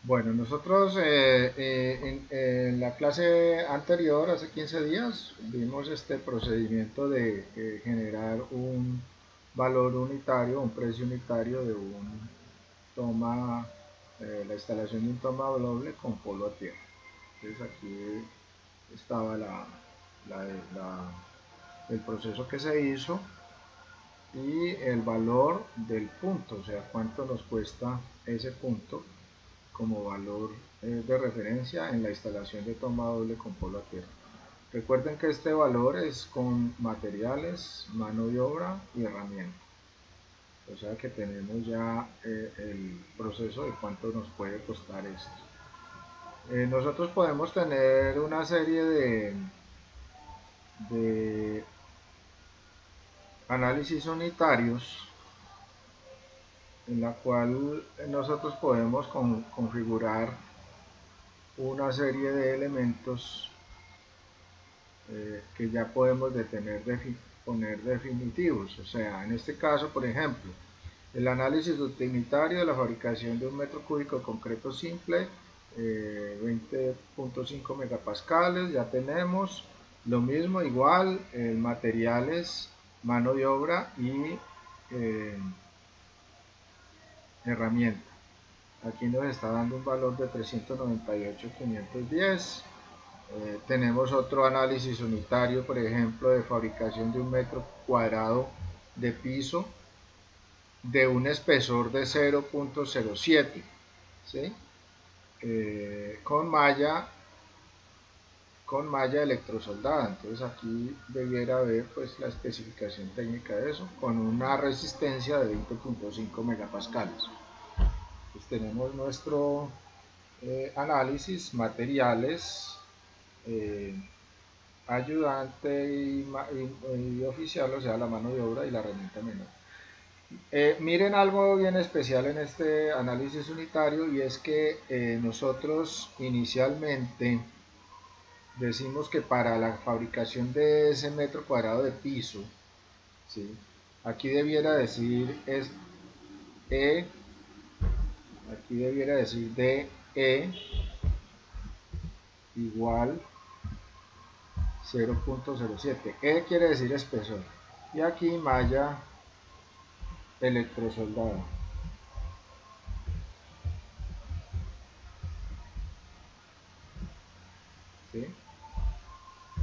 Bueno, nosotros en la clase anterior, hace 15 días, vimos este procedimiento de generar un valor unitario, un precio unitario de un toma, la instalación de un toma doble con polo a tierra. Entonces aquí estaba la- la- el proceso que se hizo y el valor del punto, o sea, cuánto nos cuesta ese punto como valor de referencia en la instalación de toma doble con polo a tierra. Recuerden que este valor es con materiales, mano de obra y herramienta. O sea que tenemos ya el proceso de cuánto nos puede costar esto. Nosotros podemos tener una serie de análisis unitarios en la cual nosotros podemos configurar una serie de elementos que ya podemos poner definitivos. O sea, en este caso, por ejemplo, el análisis utilitario de la fabricación de un metro cúbico de concreto simple, 20.5 megapascales, ya tenemos. Lo mismo, igual, materiales, mano de obra y eh, herramienta. Aquí nos está dando un valor de 398.510. Tenemos otro análisis unitario, por ejemplo, de fabricación de un metro cuadrado de piso de un espesor de 0.07, ¿sí? Con malla electrosoldada. Entonces aquí debiera ver pues la especificación técnica de eso, con una resistencia de 20.5 megapascales. Pues tenemos nuestro análisis, materiales, eh, ayudante y oficial, o sea, la mano de obra y la herramienta menor. Miren algo bien especial en este análisis unitario y es que nosotros inicialmente decimos que para la fabricación de ese metro cuadrado de piso, ¿sí? Aquí debiera decir es E, aquí debiera decir DE igual 0.07. E quiere decir espesor. Y aquí malla electrosoldada. ¿Sí?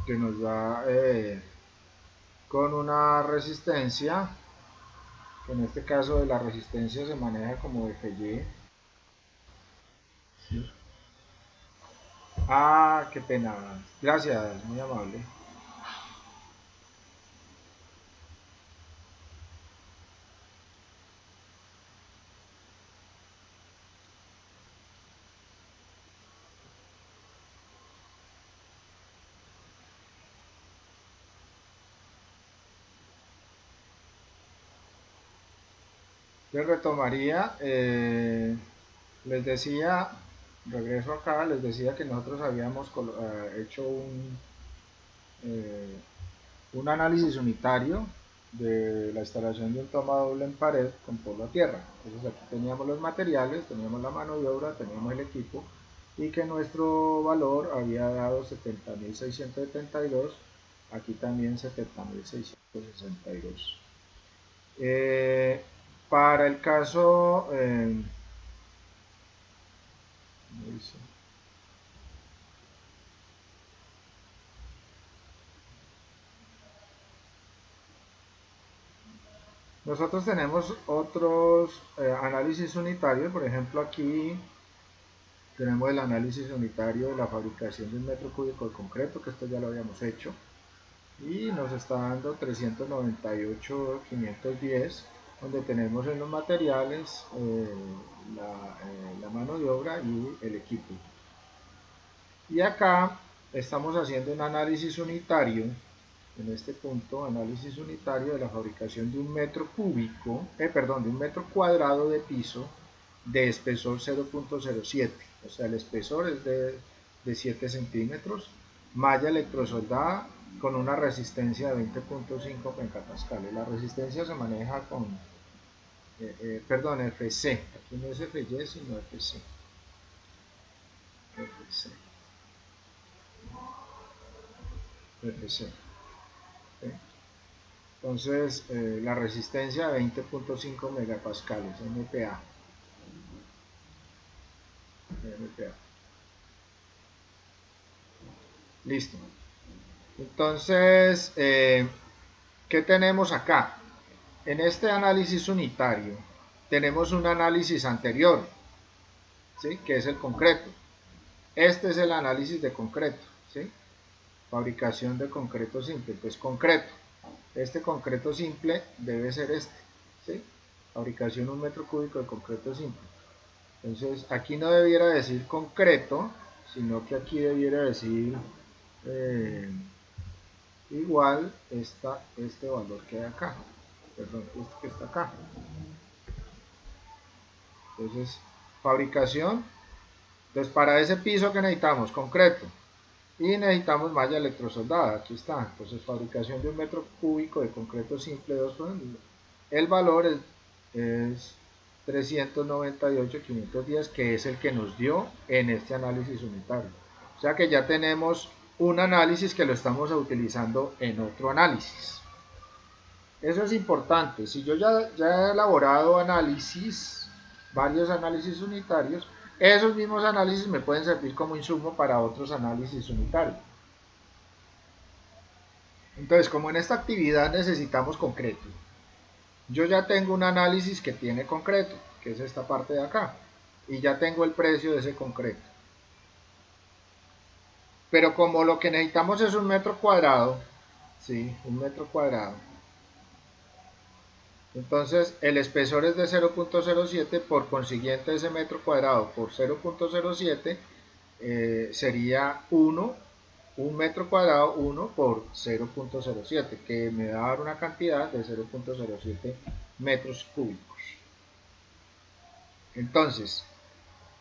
Que nos da con una resistencia, que en este caso de la resistencia se maneja como FY. ¿Sí? Ah, qué pena. Gracias, muy amable. Les retomaría, les decía, regreso acá, les decía que nosotros habíamos hecho eh, un análisis unitario de la instalación de un toma doble en pared con polo a tierra. Entonces aquí teníamos los materiales, teníamos la mano de obra, teníamos el equipo y que nuestro valor había dado 70.672, aquí también 70.662. Eh, para el caso, nosotros tenemos otros análisis unitarios, por ejemplo aquí tenemos el análisis unitario de la fabricación de un metro cúbico de concreto, que esto ya lo habíamos hecho, y nos está dando 398.510, donde tenemos en los materiales la mano de obra y el equipo. Y acá estamos haciendo un análisis unitario, en este punto, análisis unitario de la fabricación de un metro cúbico, perdón, de un metro cuadrado de piso de espesor 0.07, o sea, el espesor es de 7 centímetros, malla electrosoldada con una resistencia de 20.5 megapascales. La resistencia se maneja con, perdón, FC, aquí no es FY sino FC. FC. ¿Sí? Entonces, la resistencia de 20.5 megapascales, MPa. MPa. Listo. Entonces, ¿qué tenemos acá? En este análisis unitario tenemos un análisis anterior, ¿sí? Que es el concreto. Este es el análisis de concreto, ¿sí? Fabricación de concreto simple, pues concreto. Este concreto simple debe ser este, ¿sí? Fabricación 1 metro cúbico de concreto simple. Entonces aquí no debiera decir concreto, sino que aquí debiera decir igual este valor que hay acá, perdón, este que está acá. Entonces, fabricación, entonces para ese piso que necesitamos, concreto, y necesitamos malla electrosoldada, aquí está, entonces fabricación de 1 metro cúbico de concreto simple, el valor es 398.510, que es el que nos dio en este análisis unitario. O sea que ya tenemos un análisis que lo estamos utilizando en otro análisis. Eso es importante. Si yo ya he elaborado análisis, varios análisis unitarios, esos mismos análisis me pueden servir como insumo para otros análisis unitarios. Entonces, como en esta actividad necesitamos concreto, yo ya tengo un análisis que tiene concreto, que es esta parte de acá, y ya tengo el precio de ese concreto. Pero como lo que necesitamos es 1 metro cuadrado, ¿sí? 1 metro cuadrado. Entonces el espesor es de 0.07, por consiguiente ese metro cuadrado por 0.07 sería 1 metro cuadrado 1 por 0.07, que me va a dar una cantidad de 0.07 metros cúbicos. Entonces,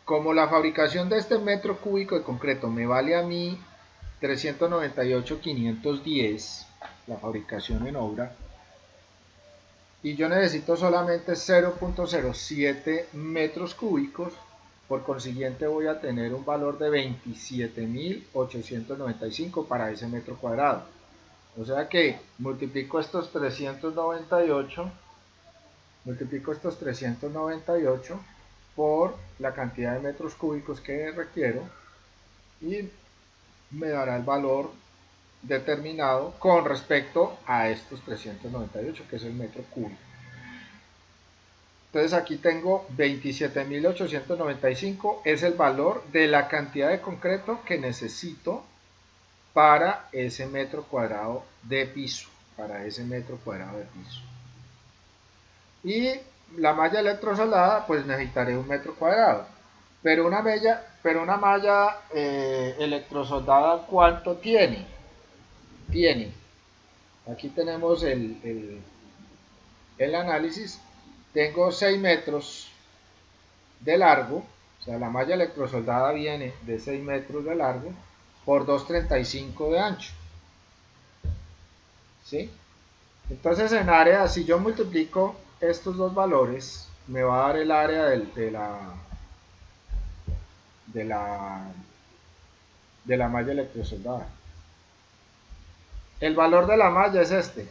como la fabricación de este metro cúbico de concreto me vale a mí 398.510, la fabricación en obra, y yo necesito solamente 0.07 metros cúbicos, por consiguiente voy a tener un valor de 27.895 para ese metro cuadrado. O sea que multiplico estos 398 por la cantidad de metros cúbicos que requiero y me dará el valor determinado con respecto a estos 398, que es el metro cúbico. Entonces aquí tengo 27.895, es el valor de la cantidad de concreto que necesito para ese metro cuadrado de piso, Y la malla electrosoldada, pues necesitaré 1 metro cuadrado. Pero una malla electrosoldada, ¿cuánto tiene? Aquí tenemos el análisis. Tengo 6 metros de largo, o sea, la malla electrosoldada viene de 6 metros de largo por 2,35 de ancho. ¿Sí? Entonces en área, si yo multiplico estos dos valores, me va a dar el área de la malla electrosoldada. El valor de la malla es este,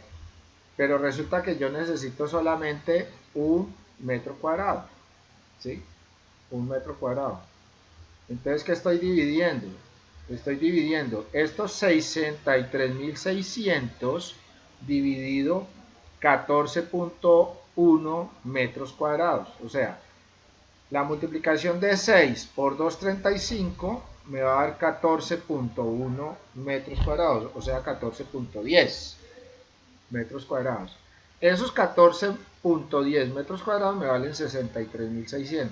pero resulta que yo necesito solamente 1 metro cuadrado, ¿sí? 1 metro cuadrado. Entonces, ¿qué estoy dividiendo? Estoy dividiendo estos 63.600 dividido 14.1 metros cuadrados. O sea, la multiplicación de 6 por 235 me va a dar 14.1 metros cuadrados, o sea, 14.10 metros cuadrados. Esos 14.10 metros cuadrados me valen 63.600.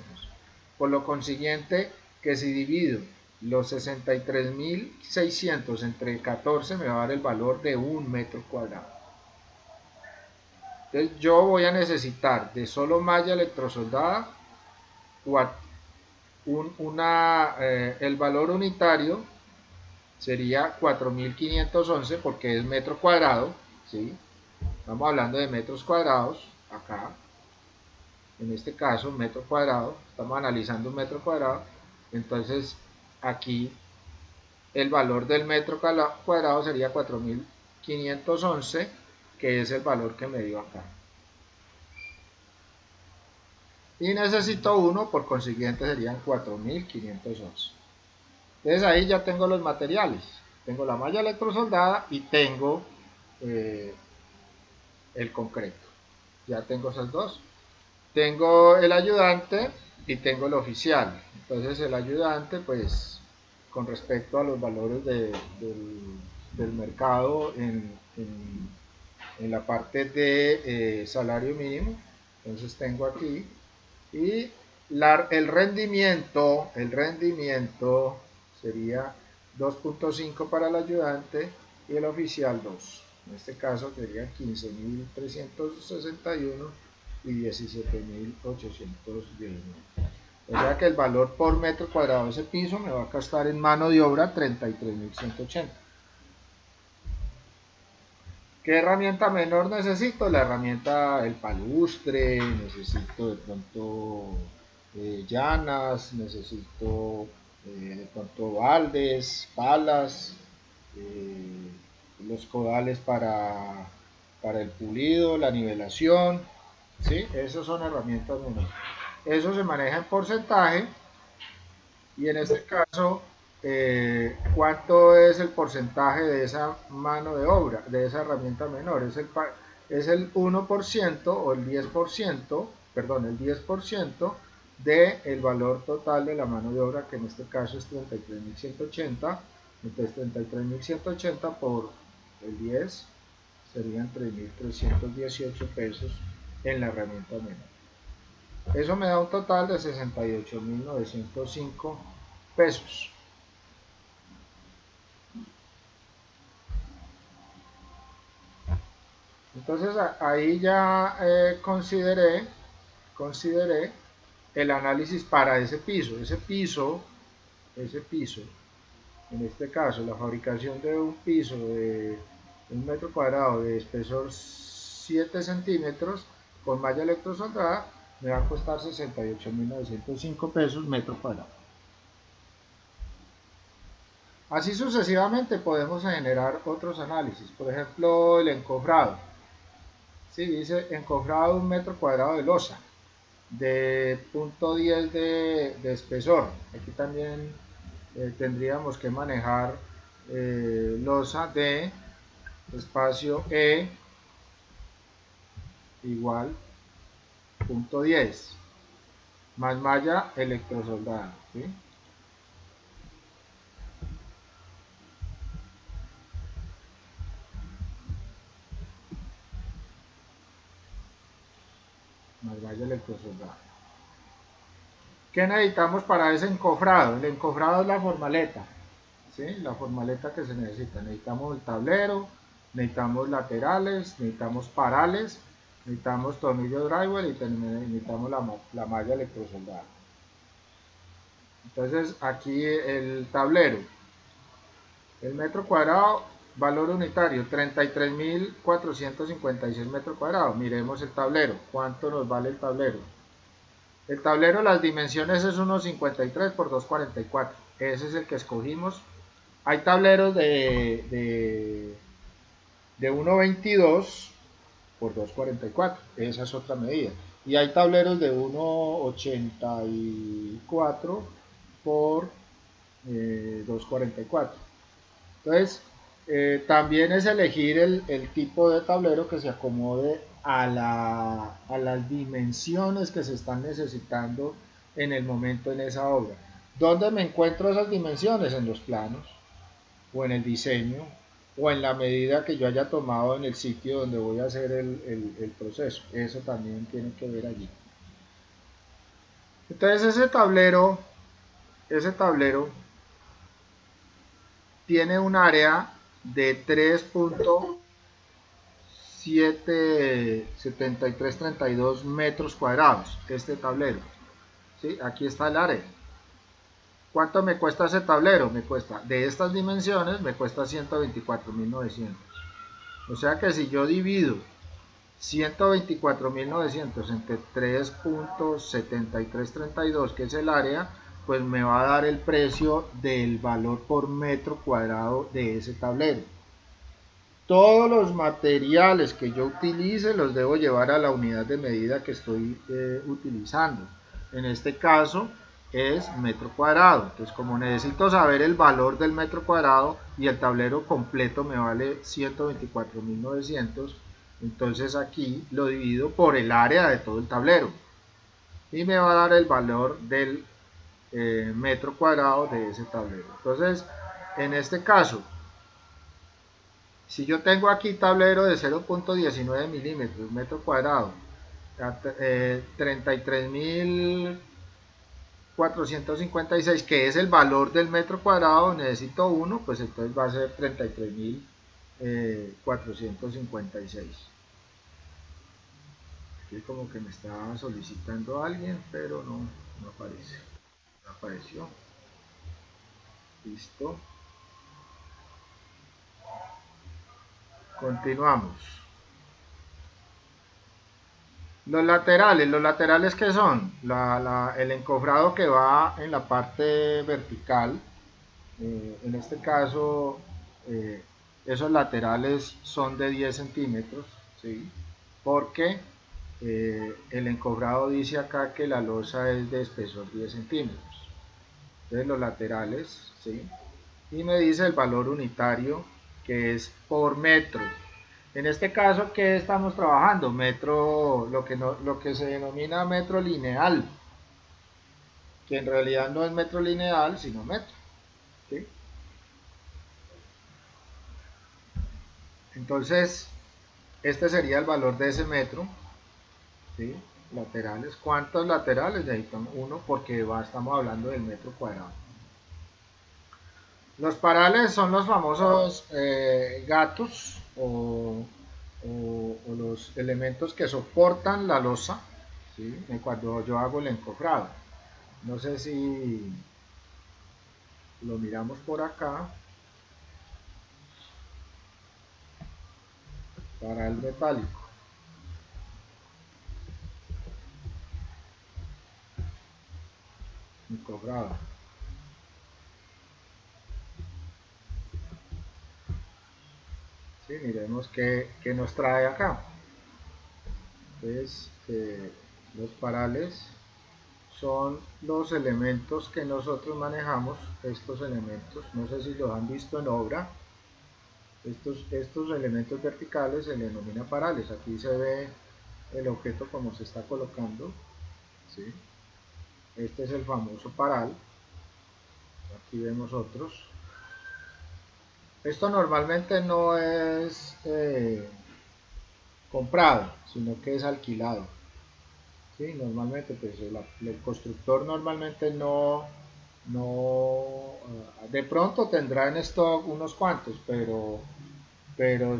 Por lo consiguiente, que si divido los 63.600 entre 14 me va a dar el valor de 1 metro cuadrado. Entonces yo voy a necesitar de solo malla electrosoldada el valor unitario sería 4.511 porque es metro cuadrado, ¿sí? Estamos hablando de metros cuadrados acá, en este caso metro cuadrado, estamos analizando un metro cuadrado, entonces aquí el valor del metro cuadrado sería 4511, que es el valor que me dio acá. Y necesito 1, por consiguiente serían 4511. Entonces ahí ya tengo los materiales. Tengo la malla electrosoldada y tengo el concreto. Ya tengo esas dos. Tengo el ayudante y tengo el oficial. Entonces el ayudante, pues, con respecto a los valores del mercado en la parte de salario mínimo, entonces tengo aquí, y el rendimiento sería 2.5 para el ayudante y el oficial 2. En este caso sería 15.361 y 17.819. O sea que el valor por metro cuadrado de ese piso me va a costar en mano de obra 33.180. ¿Qué herramienta menor necesito? La herramienta, el palustre, necesito de pronto llanas, necesito de pronto baldes, palas, los codales para el pulido, la nivelación, ¿sí? Esas son herramientas menores. Eso se maneja en porcentaje y en este caso, ¿cuánto es el porcentaje de esa mano de obra, de esa herramienta menor? Es el 1% o el 10%, perdón, el 10% del valor total de la mano de obra, que en este caso es 33.180. Entonces 33.180 por el 10 serían 3.318 pesos en la herramienta menor. Eso me da un total de 68.905 pesos. Entonces ahí ya consideré el análisis para ese piso. Ese piso, en este caso, la fabricación de un piso de 1 metro cuadrado de espesor 7 centímetros con malla electrosoldada me va a costar 68.905 pesos metro cuadrado. Así sucesivamente podemos generar otros análisis, por ejemplo el encofrado. Sí, dice encofrado de 1 metro cuadrado de losa de 0.10 de espesor. Aquí también tendríamos que manejar losa de espacio E igual 0.10 más malla electrosoldada, ¿sí? Más malla electrosoldada. ¿Qué necesitamos para ese encofrado? El encofrado es la formaleta, ¿sí? La formaleta que se necesita. Necesitamos el tablero, necesitamos laterales, necesitamos parales, necesitamos tornillo drywall y necesitamos la malla electrosoldada. Entonces aquí el tablero, el metro cuadrado, valor unitario 33.456 metros cuadrados. Miremos el tablero, ¿cuánto nos vale el tablero? El tablero, las dimensiones es 1.53 por 2.44. Ese es el que escogimos. Hay tableros de 1.22 por 2.44. Esa es otra medida. Y hay tableros de 1.84 por 2.44. Entonces, también es elegir el tipo de tablero que se acomode a las dimensiones que se están necesitando en el momento en esa obra. ¿Dónde me encuentro esas dimensiones? En los planos, o en el diseño, o en la medida que yo haya tomado en el sitio donde voy a hacer el proceso. Eso también tiene que ver allí. Entonces ese tablero tiene un área de 3.7332 metros cuadrados, este tablero. ¿Sí? Aquí está el área. ¿Cuánto me cuesta ese tablero? Me cuesta, de estas dimensiones, me cuesta 124.900. O sea que si yo divido 124.900 entre 3.7332, que es el área, pues me va a dar el precio del valor por metro cuadrado de ese tablero. Todos los materiales que yo utilice los debo llevar a la unidad de medida que estoy utilizando. En este caso es metro cuadrado. Entonces, como necesito saber el valor del metro cuadrado y el tablero completo me vale 124.900, entonces aquí lo divido por el área de todo el tablero y me va a dar el valor del metro cuadrado de ese tablero. Entonces, en este caso, si yo tengo aquí tablero de 0.19 milímetros, metro cuadrado, 33.456, que es el valor del metro cuadrado, necesito uno, pues entonces va a ser 33.456. Aquí como que me está solicitando alguien, pero no aparece. No apareció. Listo. Continuamos. Los laterales ¿qué son? El encofrado que va en la parte vertical, en este caso esos laterales son de 10 centímetros, ¿sí? Porque el encofrado dice acá que la losa es de espesor 10 centímetros. Entonces los laterales, ¿sí? Y me dice el valor unitario que es por metro. En este caso, ¿qué estamos trabajando? Metro, lo que se denomina metro lineal, que en realidad no es metro lineal, sino metro. ¿Sí? Entonces, este sería el valor de ese metro. ¿Sí? Laterales. ¿Cuántos laterales? Necesitamos uno porque estamos hablando del metro cuadrado. Los parales son los famosos gatos o los elementos que soportan la losa, ¿sí? Cuando yo hago el encofrado. No sé si lo miramos por acá. Paral metálico. Encofrado. ¿Sí? Miremos qué nos trae acá. Entonces, los parales son los elementos que nosotros manejamos, estos elementos, no sé si los han visto en obra, estos elementos verticales se le denomina parales. Aquí se ve el objeto como se está colocando, ¿sí? Este es el famoso paral, aquí vemos otros. Esto normalmente no es comprado, sino que es alquilado. ¿Sí? Normalmente pues el constructor normalmente de pronto tendrá en stock unos cuantos, pero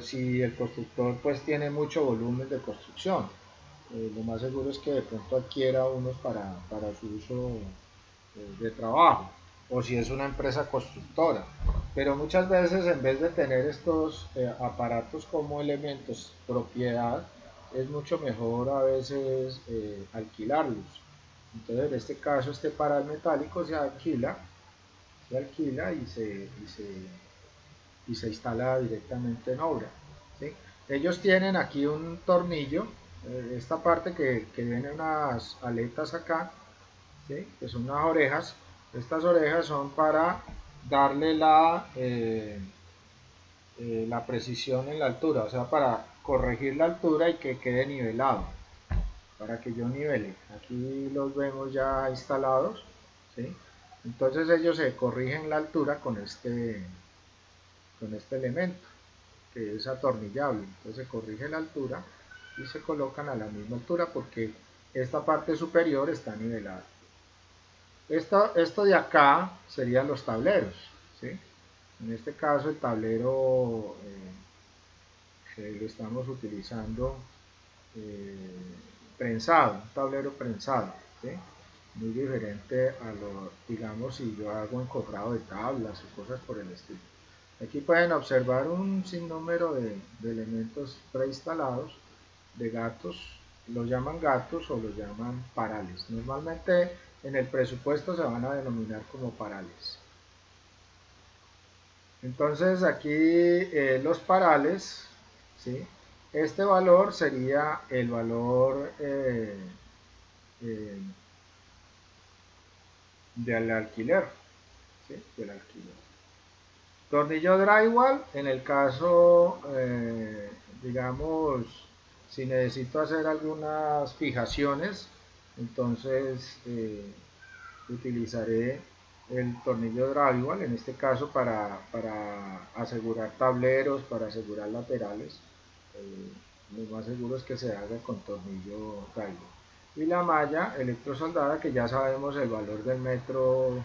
si el constructor pues tiene mucho volumen de construcción, lo más seguro es que de pronto adquiera unos para su uso de trabajo, o si es una empresa constructora. Pero muchas veces en vez de tener estos aparatos como elementos propiedad, es mucho mejor a veces alquilarlos. Entonces en este caso este paral metálico se alquila y se instala directamente en obra. ¿Sí? Ellos tienen aquí un tornillo, esta parte que viene unas aletas acá, ¿sí? Que son unas orejas. Estas orejas son para darle la precisión en la altura, o sea, para corregir la altura y que quede nivelado, para que yo nivele. Aquí los vemos ya instalados, ¿sí? Entonces ellos se corrigen la altura con este elemento que es atornillable. Entonces se corrige la altura y se colocan a la misma altura porque esta parte superior está nivelada. Esto de acá serían los tableros, ¿sí? En este caso el tablero que lo estamos utilizando prensado, un tablero prensado, ¿sí? Muy diferente a lo, digamos, si yo hago encofrado de tablas o cosas por el estilo. Aquí pueden observar un sinnúmero de elementos preinstalados de gatos, los llaman gatos o los llaman parales. Normalmente en el presupuesto se van a denominar como parales. Entonces aquí los parales, ¿sí? Este valor sería el valor eh, del alquiler, ¿sí? Del alquiler. Tornillo drywall, en el caso, digamos, si necesito hacer algunas fijaciones, entonces utilizaré el tornillo drywall, en este caso para asegurar tableros, para asegurar laterales. Lo más seguro es que se haga con tornillo drywall. Y la malla electrosoldada, que ya sabemos el valor del metro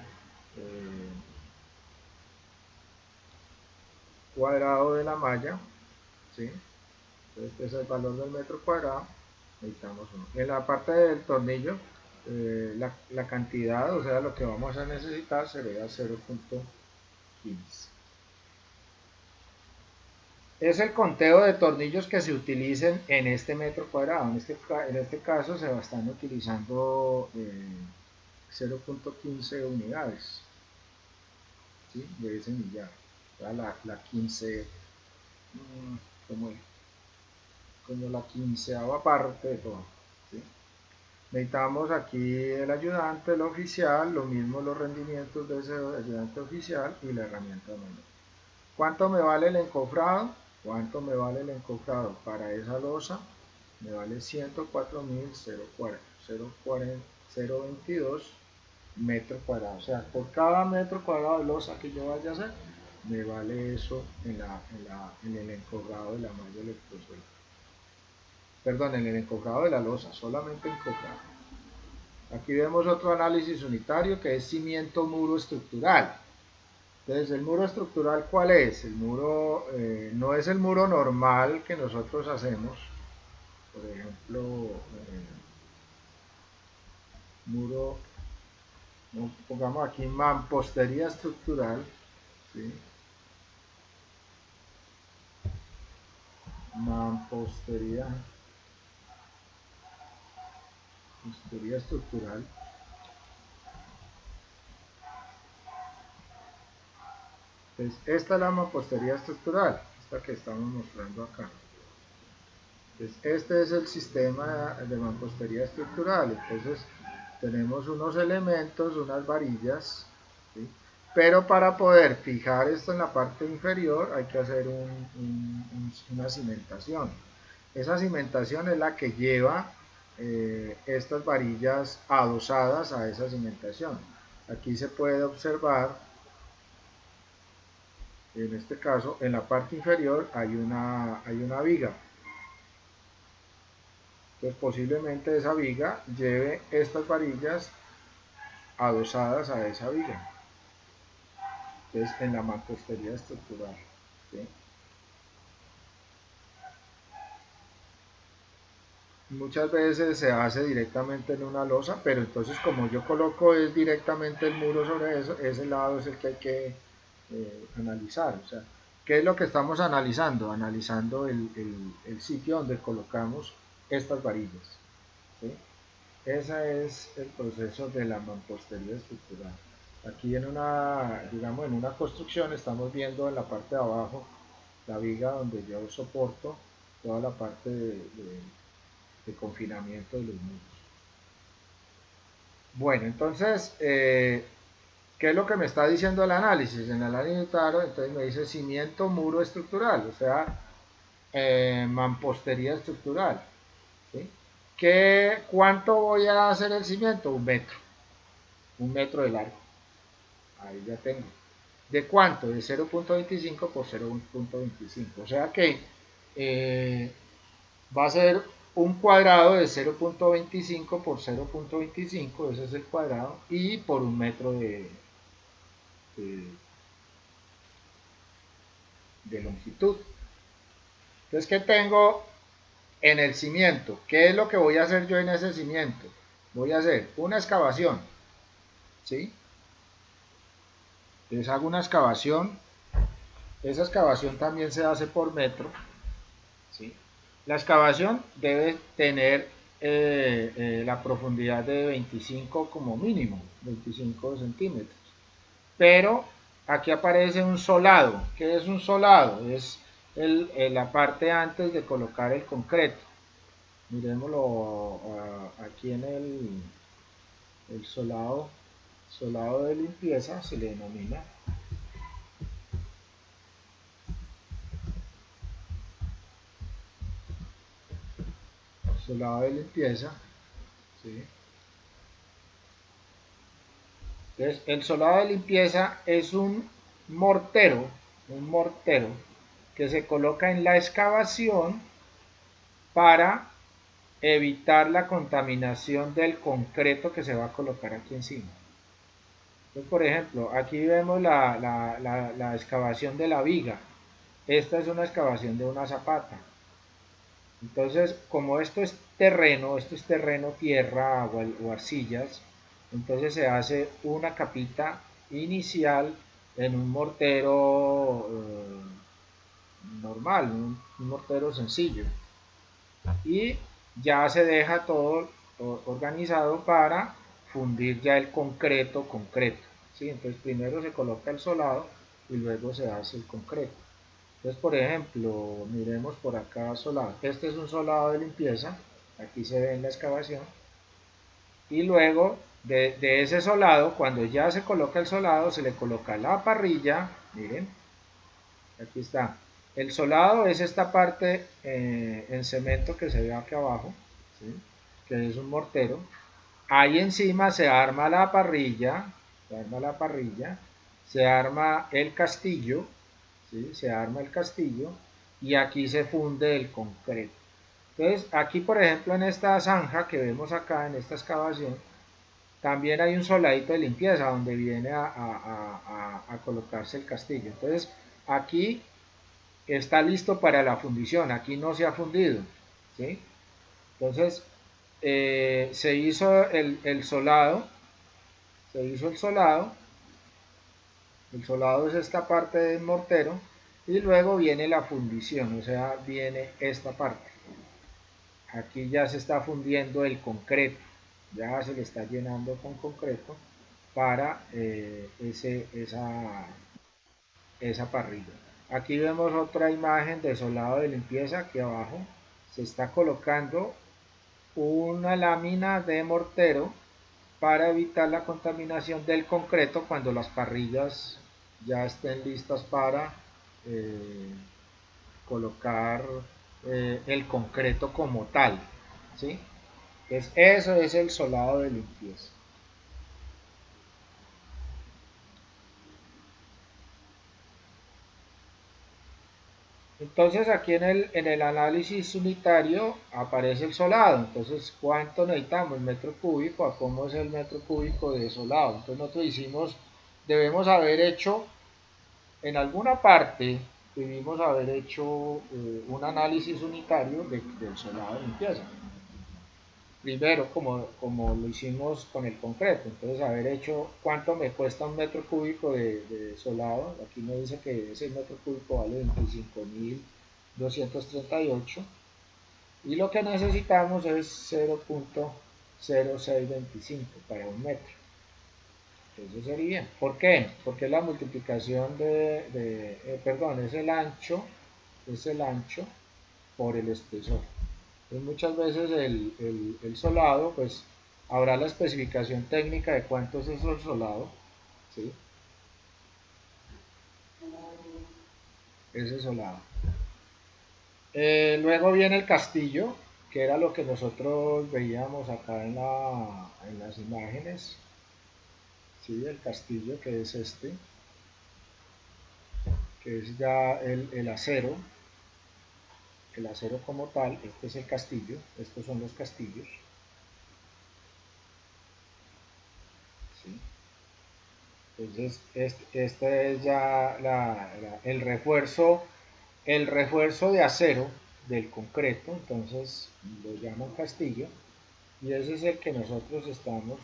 cuadrado de la malla, ¿sí? Entonces este es el valor del metro cuadrado, necesitamos uno. En la parte del tornillo, la cantidad, o sea, lo que vamos a necesitar sería 0.15. Es el conteo de tornillos que se utilicen en este metro cuadrado. En este caso se están utilizando 0.15 unidades, ¿sí? De ese millar. La 15, como, como la quinceava parte de todo, ¿sí? Necesitamos aquí el ayudante, el oficial, lo mismo los rendimientos de ese ayudante oficial y la herramienta manual. ¿Cuánto me vale el encofrado? ¿Cuánto me vale el encofrado para esa losa? Me vale 104.022 metros cuadrados. O sea, por cada metro cuadrado de losa que yo vaya a hacer, me vale eso en el encofrado de la malla electrosoldada. Perdón, en el encofrado de la losa, solamente encofrado. Aquí vemos otro análisis unitario que es cimiento muro estructural. Entonces, ¿el muro estructural cuál es? El muro no es el muro normal que nosotros hacemos. Por ejemplo, muro, pongamos aquí mampostería estructural, ¿sí? Mampostería estructural. Entonces, esta es la mampostería estructural, esta que estamos mostrando acá. Entonces, este es el sistema de mampostería estructural. Entonces, tenemos unos elementos, unas varillas, ¿sí? Pero para poder fijar esto en la parte inferior hay que hacer una cimentación. Esa cimentación es la que lleva estas varillas adosadas a esa cimentación. Aquí se puede observar, en este caso, en la parte inferior hay una viga. Entonces posiblemente esa viga lleve estas varillas adosadas a esa viga. Entonces en la mampostería estructural, ¿sí? Muchas veces se hace directamente en una losa, pero entonces como yo coloco es directamente el muro sobre eso, ese lado es el que hay que analizar. O sea, ¿qué es lo que estamos analizando? Analizando el sitio donde colocamos estas varillas, ¿sí? Ese es el proceso de la mampostería estructural. Aquí en una, digamos, en una construcción estamos viendo en la parte de abajo la viga donde yo soporto toda la parte de confinamiento de los muros. Bueno, entonces, ¿qué es lo que me está diciendo el análisis? En el análisis unitario, entonces me dice cimiento muro estructural, o sea, mampostería estructural, ¿sí? ¿Cuánto voy a hacer el cimiento? Un metro de largo. Ahí ya tengo. ¿De cuánto? De 0.25 por 0.25. O sea que va a ser un cuadrado de 0.25 por 0.25, ese es el cuadrado, y por un metro de, de longitud. Entonces, ¿qué tengo en el cimiento? ¿Qué es lo que voy a hacer yo en ese cimiento? Voy a hacer una excavación, ¿sí? Entonces hago una excavación, esa excavación también se hace por metro, ¿sí? La excavación debe tener la profundidad de 25 como mínimo, 25 centímetros. Pero aquí aparece un solado. ¿Qué es un solado? Es la parte antes de colocar el concreto. Miremoslo aquí en el solado de limpieza, se le denomina. Solado de limpieza. ¿Sí? Entonces, el solado de limpieza es un mortero que se coloca en la excavación para evitar la contaminación del concreto que se va a colocar aquí encima. Entonces, por ejemplo, aquí vemos la excavación de la viga. Esta es una excavación de una zapata. Entonces, como esto es terreno, tierra o arcillas, entonces se hace una capita inicial en un mortero normal, un mortero sencillo. Y ya se deja todo organizado para fundir ya el concreto. ¿Sí? Entonces primero se coloca el solado y luego se hace el concreto. Entonces, por ejemplo, miremos por acá solado. Este es un solado de limpieza, aquí se ve en la excavación. Y luego de ese solado, cuando ya se coloca el solado, se le coloca la parrilla. Miren, aquí está. El solado es esta parte en cemento que se ve aquí abajo, ¿sí? Que es un mortero. Ahí encima se arma la parrilla, se arma el castillo, ¿sí? Se arma el castillo y aquí se funde el concreto. Entonces, aquí por ejemplo en esta zanja que vemos acá en esta excavación, también hay un soladito de limpieza donde viene a colocarse el castillo. Entonces, aquí está listo para la fundición, aquí no se ha fundido, ¿sí? Entonces, se hizo el solado, se hizo el solado es esta parte del mortero, y luego viene la fundición, o sea, viene esta parte. Aquí ya se está fundiendo el concreto, ya se le está llenando con concreto para esa parrilla. Aquí vemos otra imagen de solado de limpieza, aquí abajo se está colocando una lámina de mortero para evitar la contaminación del concreto cuando las parrillas ya estén listas para eh, colocar el concreto como tal, ¿sí? Entonces eso es el solado de limpieza. Entonces aquí en el análisis unitario aparece el solado. Entonces, ¿cuánto necesitamos? Metro cúbico. ¿A cómo es el metro cúbico de solado? Entonces nosotros debemos haber hecho, en alguna parte, debimos haber hecho un análisis unitario del solado de limpieza. Primero, como lo hicimos con el concreto, entonces haber hecho cuánto me cuesta un metro cúbico de solado. Aquí me dice que ese metro cúbico vale 25.238 y lo que necesitamos es 0.0625 para un metro. Eso sería. ¿Por qué? Porque la multiplicación perdón, es el ancho por el espesor. Entonces muchas veces el solado, pues habrá la especificación técnica de cuánto es el solado, ¿sí? Ese solado. Luego viene el castillo, que era lo que nosotros veíamos acá en las imágenes, ¿sí? El castillo que es este, que es ya el acero como tal. Este es el castillo, estos son los castillos, ¿sí? Entonces este es ya el refuerzo de acero del concreto, entonces lo llaman castillo, y ese es el que nosotros estamos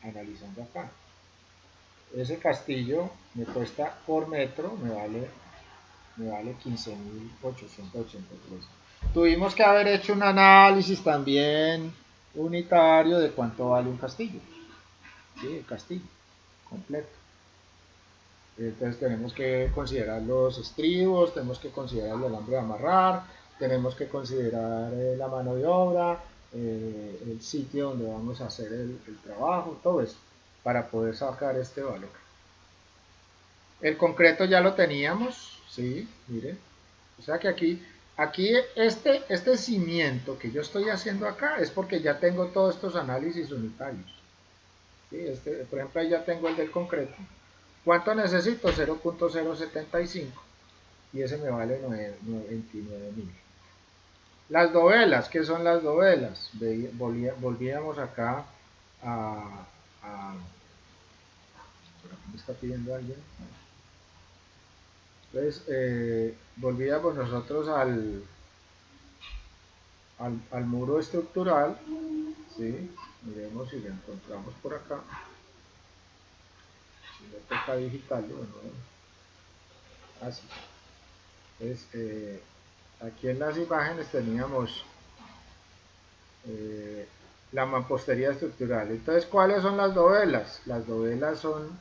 analizando acá. Ese castillo me cuesta por metro, me vale 15.883. tuvimos que haber hecho un análisis también unitario de cuánto vale un castillo. Sí, el castillo completo. Entonces tenemos que considerar los estribos, tenemos que considerar el alambre de amarrar, tenemos que considerar la mano de obra, el sitio donde vamos a hacer el trabajo, todo eso, para poder sacar este valor. El concreto ya lo teníamos, sí, mire. O sea que aquí este cimiento que yo estoy haciendo acá es porque ya tengo todos estos análisis unitarios. ¿Sí? Por ejemplo, ahí ya tengo el del concreto. ¿Cuánto necesito? 0.075 y ese me vale 29.000. Las dovelas, ¿qué son las dovelas? Volvíamos acá a ¿me está pidiendo alguien? Entonces, volvíamos nosotros al muro estructural, ¿sí? Miremos si lo encontramos por acá. Si le toca digital, bueno, así. Entonces, aquí en las imágenes teníamos la mampostería estructural. Entonces, ¿cuáles son las dovelas? Las dovelas son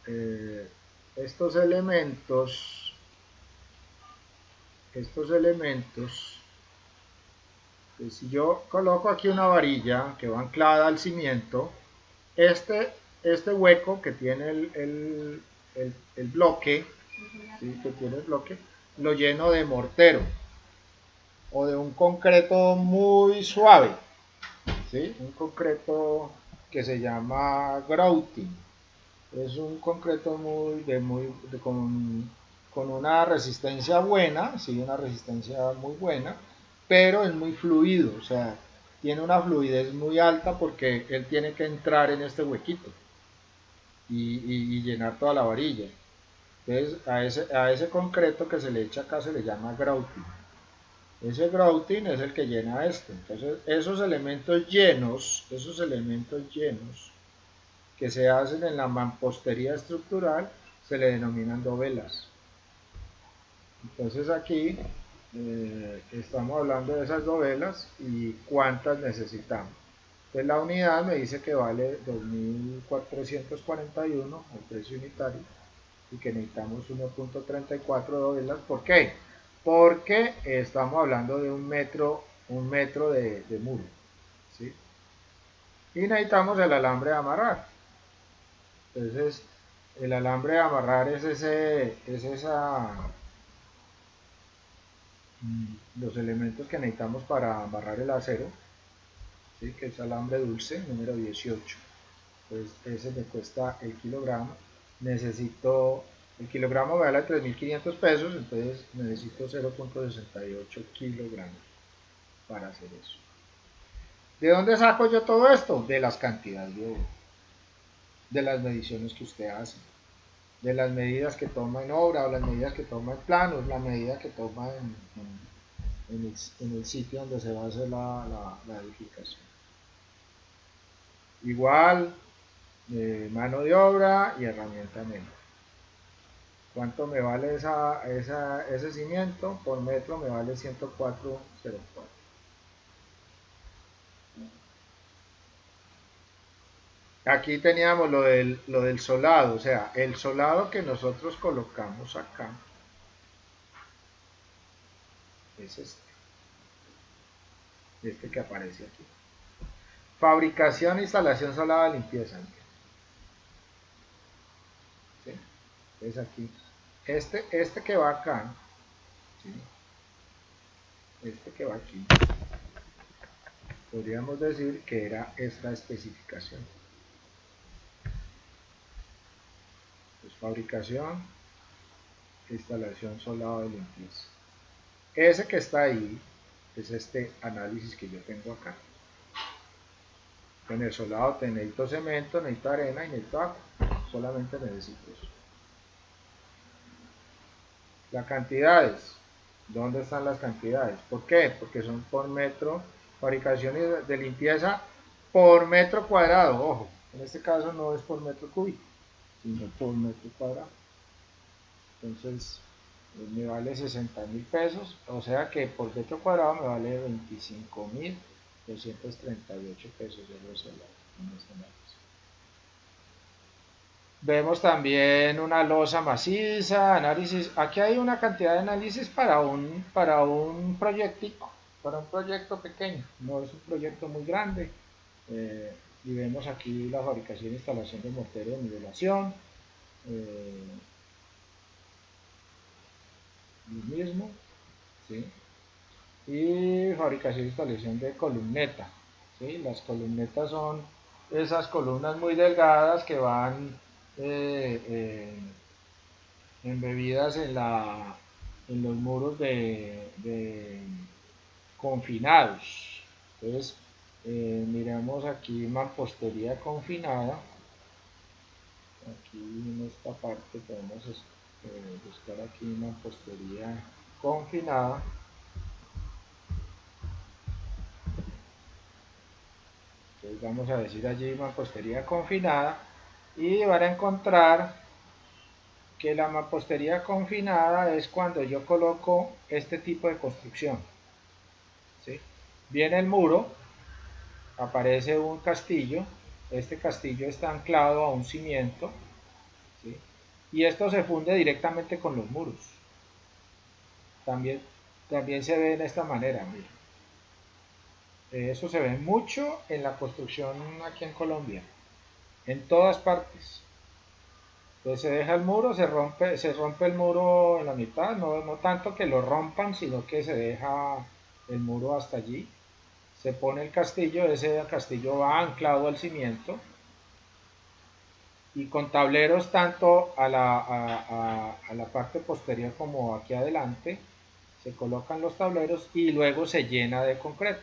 eh, estos elementos, si yo coloco aquí una varilla que va anclada al cimiento, este hueco que tiene el bloque, ¿sí? Que tiene el bloque, lo lleno de mortero o de un concreto muy suave, ¿sí? Un concreto que se llama grouting. Es un concreto con una resistencia buena, sí, una resistencia muy buena, pero es muy fluido, o sea, tiene una fluidez muy alta porque él tiene que entrar en este huequito y llenar toda la varilla. Entonces, a ese concreto que se le echa acá se le llama grouting. Ese grouting es el que llena esto. Entonces, esos elementos llenos que se hacen en la mampostería estructural se le denominan dovelas. Entonces aquí estamos hablando de esas dovelas y cuántas necesitamos. Entonces la unidad me dice que vale 2.441 el precio unitario y que necesitamos 1.34 dovelas. ¿Por qué? Porque estamos hablando de un metro de muro, ¿sí? Y necesitamos el alambre de amarrar. Entonces, el alambre de amarrar los elementos que necesitamos para amarrar el acero, ¿sí? Que es alambre dulce, número 18. Pues ese me cuesta el kilogramo. El kilogramo me vale 3.500 pesos, entonces necesito 0.68 kilogramos para hacer eso. ¿De dónde saco yo todo esto? De las cantidades de oro, de las mediciones que usted hace, de las medidas que toma en obra o las medidas que toma en planos, la medida que toma en el sitio donde se va a hacer la edificación. Igual, mano de obra y herramienta menor. ¿Cuánto me vale ese cimiento? Por metro me vale 104,04. Aquí teníamos lo del solado, o sea, el solado que nosotros colocamos acá es este que aparece aquí. Fabricación, instalación, solado, limpieza. ¿Sí? Entonces aquí, este que va acá, ¿sí? Este que va aquí, podríamos decir que era esta especificación. Pues fabricación, instalación, solado de limpieza. Ese que está ahí es este análisis que yo tengo acá. En el solado necesito cemento, necesito arena y necesito agua. Solamente necesito eso. Las cantidades. ¿Dónde están las cantidades? ¿Por qué? Porque son por metro. Fabricación de limpieza por metro cuadrado. Ojo, en este caso no es por metro cúbico, sino por metro cuadrado. Entonces, me vale 60.000 pesos, o sea que por metro cuadrado me vale 25.238 pesos euros en este momento. Vemos también una losa maciza, análisis. Aquí hay una cantidad de análisis para un proyecto pequeño, no es un proyecto muy grande. Y vemos aquí la fabricación e instalación de mortero de nivelación, eh, el mismo, ¿sí? Y fabricación e instalación de columneta, ¿sí? Las columnetas son esas columnas muy delgadas que van eh, eh, embebidas en los muros de confinados. Entonces, miramos aquí mampostería confinada. Aquí en esta parte podemos buscar aquí mampostería confinada. Entonces vamos a decir allí mampostería confinada y van a encontrar que la mampostería confinada es cuando yo coloco este tipo de construcción, ¿sí? Viene el muro, aparece un castillo, este castillo está anclado a un cimiento, ¿sí? Y esto se funde directamente con los muros. También, también se ve de esta manera, mira. Eso se ve mucho en la construcción aquí en Colombia, en todas partes. Entonces se deja el muro, se rompe el muro en la mitad, no tanto que lo rompan, sino que se deja el muro hasta allí. Se pone el castillo, ese castillo va anclado al cimiento y con tableros tanto a la parte posterior como aquí adelante, se colocan los tableros y luego se llena de concreto.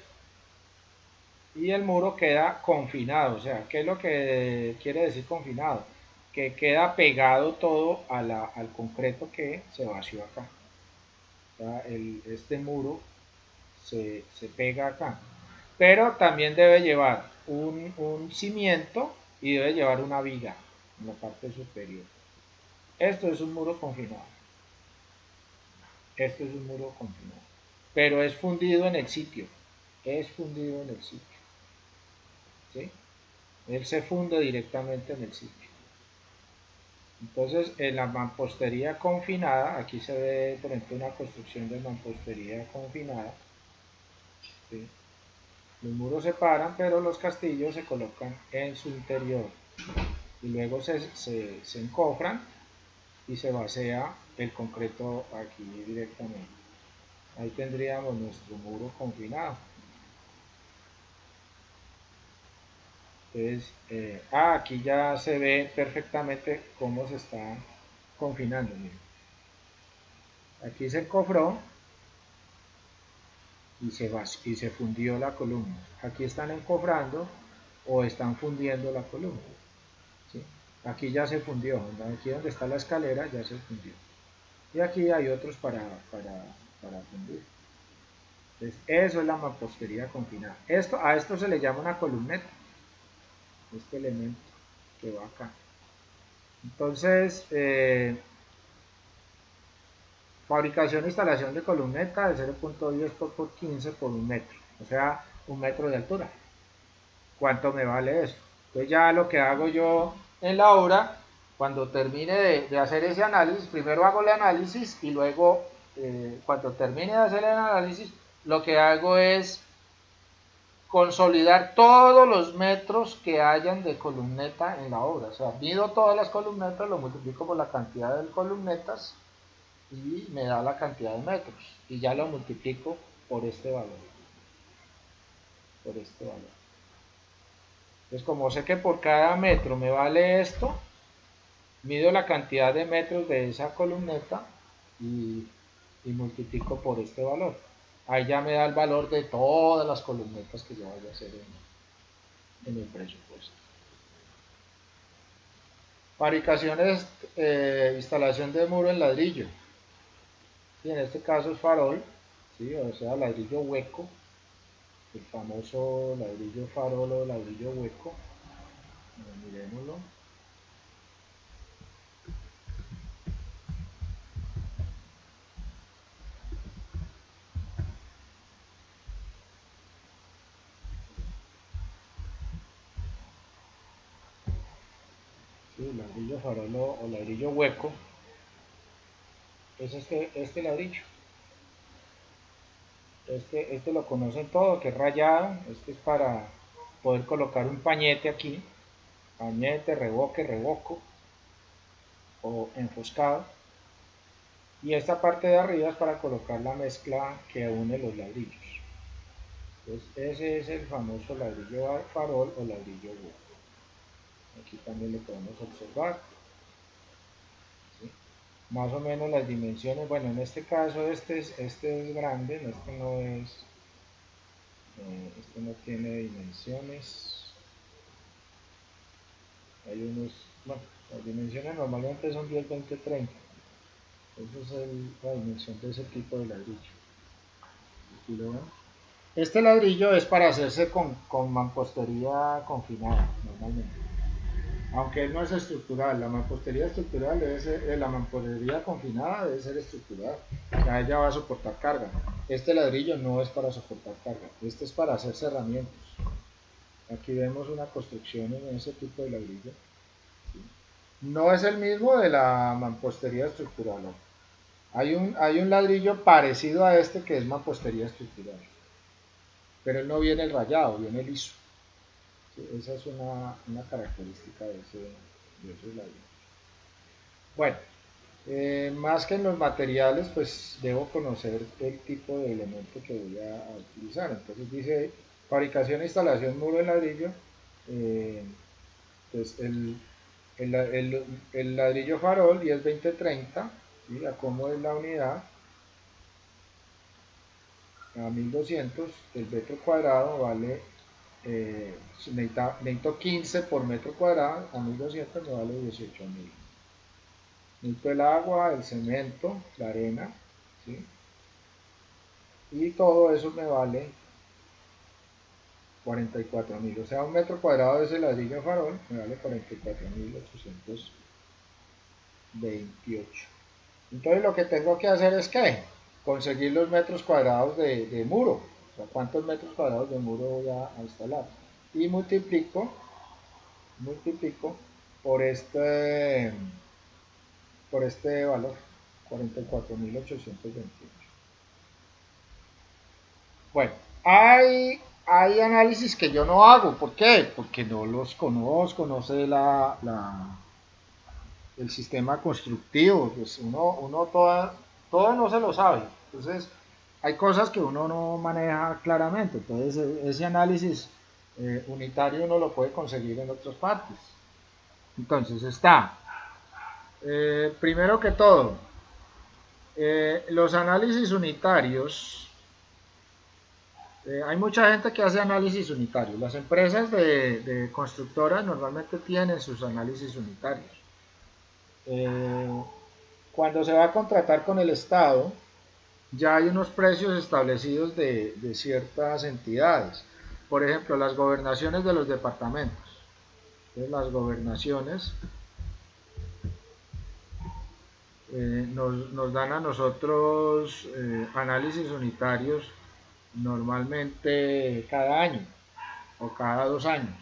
Y el muro queda confinado, o sea, ¿qué es lo que quiere decir confinado? Que queda pegado todo al concreto que se vació acá. O sea, este muro se pega acá. Pero también debe llevar un cimiento y debe llevar una viga en la parte superior. Esto es un muro confinado. Esto es un muro confinado. Pero es fundido en el sitio. Es fundido en el sitio. ¿Sí? Él se funde directamente en el sitio. Entonces, en la mampostería confinada, aquí se ve, por ejemplo, una construcción de mampostería confinada. ¿Sí? Los muros se paran, pero los castillos se colocan en su interior. Y luego se encofran y se vacía el concreto aquí directamente. Ahí tendríamos nuestro muro confinado. Entonces, aquí ya se ve perfectamente cómo se está confinando. Miren. Aquí se encofró y se fundió la columna. Aquí están encofrando o están fundiendo la columna. ¿Sí? Aquí ya se fundió, aquí donde está la escalera ya se fundió. Y aquí hay otros para fundir. Entonces, eso es la mampostería confinada. A esto se le llama una columneta, este elemento que va acá. Entonces, fabricación e instalación de columneta de 0.10 por 15 por un metro, o sea, un metro de altura. ¿Cuánto me vale eso? Entonces ya lo que hago yo en la obra, cuando termine de hacer ese análisis, primero hago el análisis y luego, cuando termine de hacer el análisis, lo que hago es consolidar todos los metros que hayan de columneta en la obra. O sea, mido todas las columnetas, lo multiplico por la cantidad de columnetas y me da la cantidad de metros. Y ya lo multiplico por este valor. Por este valor. Entonces, como sé que por cada metro me vale esto, mido la cantidad de metros de esa columneta y multiplico por este valor. Ahí ya me da el valor de todas las columnetas que yo vaya a hacer en el presupuesto. Fabricaciones, instalación de muro en ladrillo. Y en este caso es farol, ¿sí? O sea, ladrillo hueco, el famoso ladrillo farol o ladrillo hueco. Miremoslo. ¿sí? Ladrillo farol o ladrillo hueco, es este ladrillo. Este lo conocen todos, que es rayado. Este es para poder colocar un pañete aquí, pañete, revoque, revoco o enfoscado. Y esta parte de arriba es para colocar la mezcla que une los ladrillos. Entonces ese es el famoso ladrillo farol o ladrillo hueco. Aquí también lo podemos observar, ¿sí? Más o menos las dimensiones. Bueno, en este caso este es grande, este no es, este no tiene dimensiones. Hay unos, bueno, las dimensiones normalmente son 10, 20, 30. Esa es la dimensión de ese tipo de ladrillo. Aquí lo ven. Este ladrillo es para hacerse con mampostería confinada, normalmente. Aunque él no es estructural, la mampostería estructural debe ser, la mampostería confinada debe ser estructural. Ya ella va a soportar carga. Este ladrillo no es para soportar carga, este es para hacer cerramientos. Aquí vemos una construcción en ese tipo de ladrillo. No es el mismo de la mampostería estructural, ¿no? Hay un ladrillo parecido a este que es mampostería estructural, pero él no viene el rayado, viene liso. Sí, esa es una característica de ese ladrillo. Bueno, más que en los materiales, pues debo conocer el tipo de elemento que voy a utilizar. Entonces dice fabricación e instalación muro de ladrillo. Pues el ladrillo farol 10-20-30, ¿sí? A cómo es la unidad a 1200, el metro cuadrado vale, necesito 15 por metro cuadrado, a 1200 me vale 18.000. Necesito el agua, el cemento, la arena, ¿sí? Y todo eso me vale 44.000, o sea, un metro cuadrado de ese ladrillo farol me vale 44.828. Entonces lo que tengo que hacer es que conseguir los metros cuadrados de muro, o sea, cuántos metros cuadrados de muro voy a instalar. Y multiplico por este valor, 44.828. Bueno, hay análisis que yo no hago. ¿Por qué? Porque no los conozco, no sé el sistema constructivo. Pues uno todo no se lo sabe. Entonces, hay cosas que uno no maneja claramente. Entonces, ese análisis unitario uno lo puede conseguir en otras partes. Entonces, está, primero que todo, los análisis unitarios. Hay mucha gente que hace análisis unitarios. Las empresas de constructoras normalmente tienen sus análisis unitarios. Cuando se va a contratar con el Estado, ya hay unos precios establecidos de ciertas entidades. Por ejemplo, las gobernaciones de los departamentos. Entonces, las gobernaciones nos dan a nosotros análisis unitarios normalmente cada año o cada 2 años,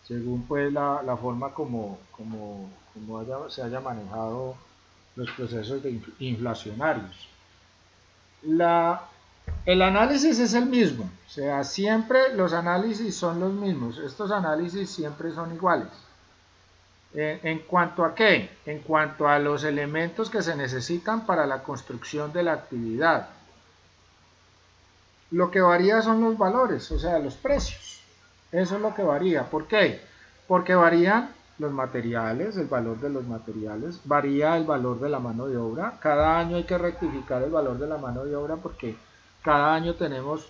según pues la forma como se haya manejado los procesos inflacionarios. El análisis es el mismo, o sea, siempre los análisis son los mismos, estos análisis siempre son iguales. ¿En cuanto a qué? En cuanto a los elementos que se necesitan para la construcción de la actividad. Lo que varía son los valores, o sea, los precios. Eso es lo que varía. ¿Por qué? Porque varían los materiales, el valor de los materiales, varía el valor de la mano de obra. Cada año hay que rectificar el valor de la mano de obra porque cada año tenemos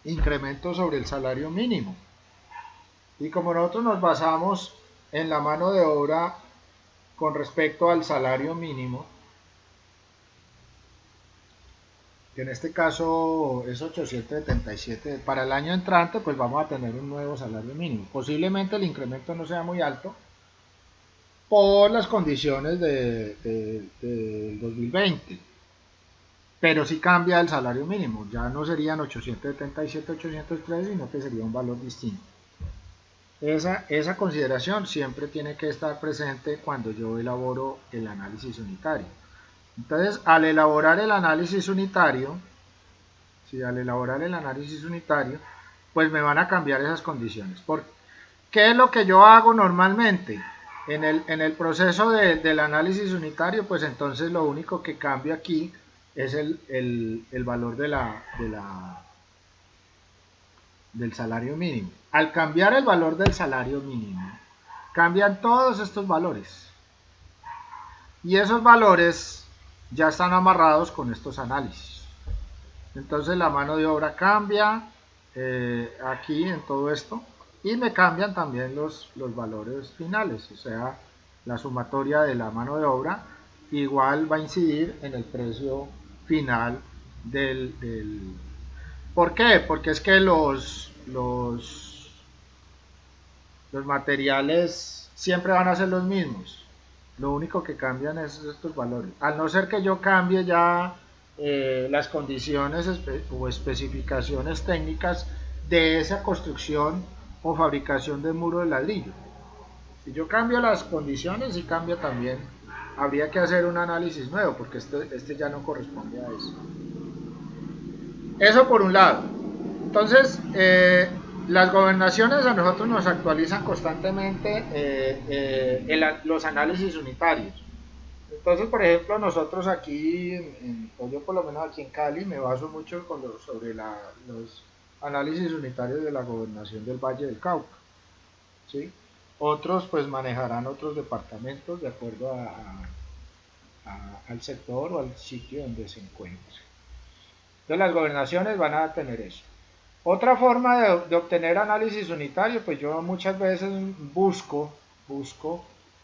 incrementos sobre el salario mínimo. Y como nosotros nos basamos en la mano de obra con respecto al salario mínimo, que en este caso es 877, para el año entrante pues vamos a tener un nuevo salario mínimo. Posiblemente el incremento no sea muy alto por las condiciones del 2020, pero sí cambia el salario mínimo, ya no serían 877, 803, sino que sería un valor distinto. Esa consideración siempre tiene que estar presente cuando yo elaboro el análisis unitario. Entonces, al elaborar el análisis unitario, pues me van a cambiar esas condiciones. ¿Qué es lo que yo hago normalmente? En el proceso del análisis unitario, pues entonces lo único que cambia aquí es el valor del salario mínimo. Al cambiar el valor del salario mínimo, cambian todos estos valores. Y esos valores ya están amarrados con estos análisis. Entonces la mano de obra cambia aquí en todo esto y me cambian también los valores finales, o sea, la sumatoria de la mano de obra igual va a incidir en el precio final del. ¿Por qué? Porque es que los materiales siempre van a ser los mismos. Lo único que cambian es estos valores. Al no ser que yo cambie ya las condiciones o especificaciones técnicas de esa construcción o fabricación de muro de ladrillo. Si yo cambio las condiciones y cambia también, habría que hacer un análisis nuevo porque este ya no corresponde a eso. Eso por un lado. Entonces, las gobernaciones a nosotros nos actualizan constantemente los análisis unitarios. Entonces, por ejemplo, nosotros aquí, o yo por lo menos aquí en Cali, me baso mucho sobre los análisis unitarios de la gobernación del Valle del Cauca. ¿Sí? Otros pues manejarán otros departamentos de acuerdo al sector o al sitio donde se encuentre. Entonces las gobernaciones van a tener eso. Otra forma de obtener análisis unitario, pues yo muchas veces busco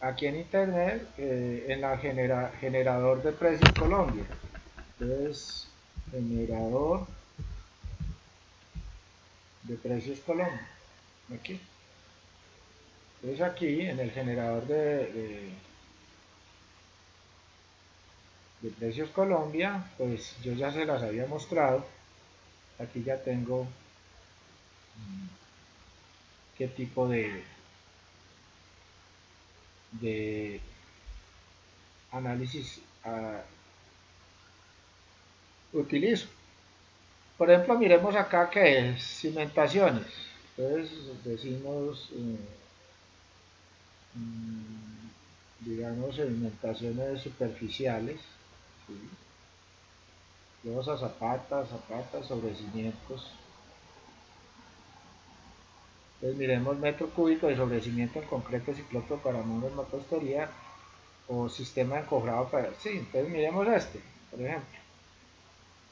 aquí en internet en la generador de precios Colombia. Entonces, generador de precios Colombia. Aquí. Entonces aquí en el generador de precios Colombia, pues yo ya se las había mostrado. Aquí ya tengo qué tipo de análisis utilizo. Por ejemplo, miremos acá que es cimentaciones. Entonces decimos, digamos, cimentaciones superficiales. ¿Sí? Losas, zapatas, sobre cimientos. Entonces miremos metro cúbico de sobrecimiento en concreto cicloto para muros mampostería o sistema encofrado para. Sí, entonces miremos este, por ejemplo.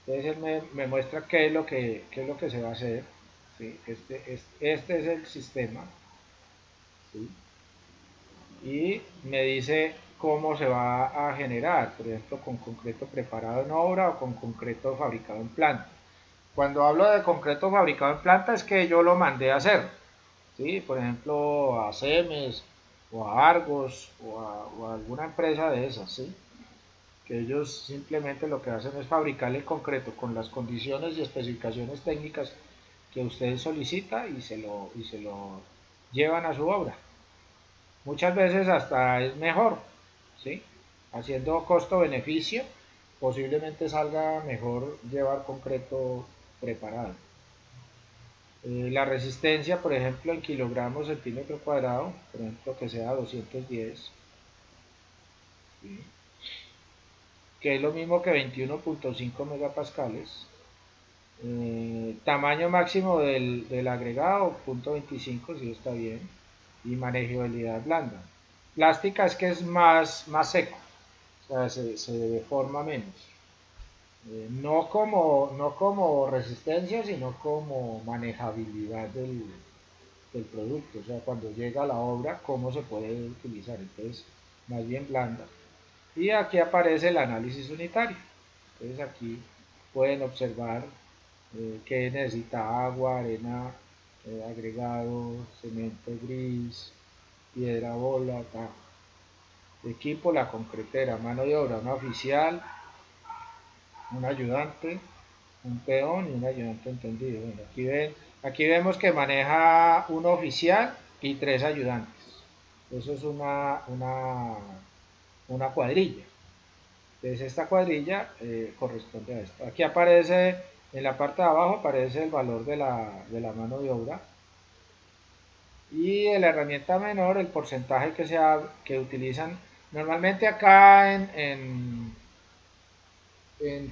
Entonces él me muestra qué es lo que se va a hacer. ¿Sí? Este es el sistema. ¿Sí? Y me dice cómo se va a generar, por ejemplo, con concreto preparado en obra o con concreto fabricado en planta. Cuando hablo de concreto fabricado en planta es que yo lo mandé a hacer, ¿sí? Por ejemplo, a Cemes o a Argos o a alguna empresa de esas, ¿sí? Que ellos simplemente lo que hacen es fabricar el concreto con las condiciones y especificaciones técnicas que usted solicita y se lo llevan a su obra. Muchas veces hasta es mejor, ¿sí? Haciendo costo-beneficio, posiblemente salga mejor llevar concreto preparado. La resistencia, por ejemplo, en kilogramos centímetro cuadrado, por ejemplo, que sea 210, ¿sí? Que es lo mismo que 21.5 megapascales. Tamaño máximo del agregado, 0.25, si está bien. Y manejabilidad blanda. Plástica es que es más seco, o sea, se deforma menos. No como resistencia, sino como manejabilidad del producto, o sea, cuando llega a la obra, cómo se puede utilizar. Entonces, más bien blanda. Y aquí aparece el análisis unitario. Entonces aquí pueden observar que necesita agua, arena, agregado, cemento gris, piedra bola, equipo, la concretera, mano de obra, una oficial, un ayudante, un peón y un ayudante entendido. Bueno, aquí vemos que maneja un oficial y 3 ayudantes. Eso es una cuadrilla. Entonces esta cuadrilla corresponde a esto. Aquí aparece, en la parte de abajo aparece el valor de la mano de obra, y en la herramienta menor el porcentaje que utilizan. Normalmente acá en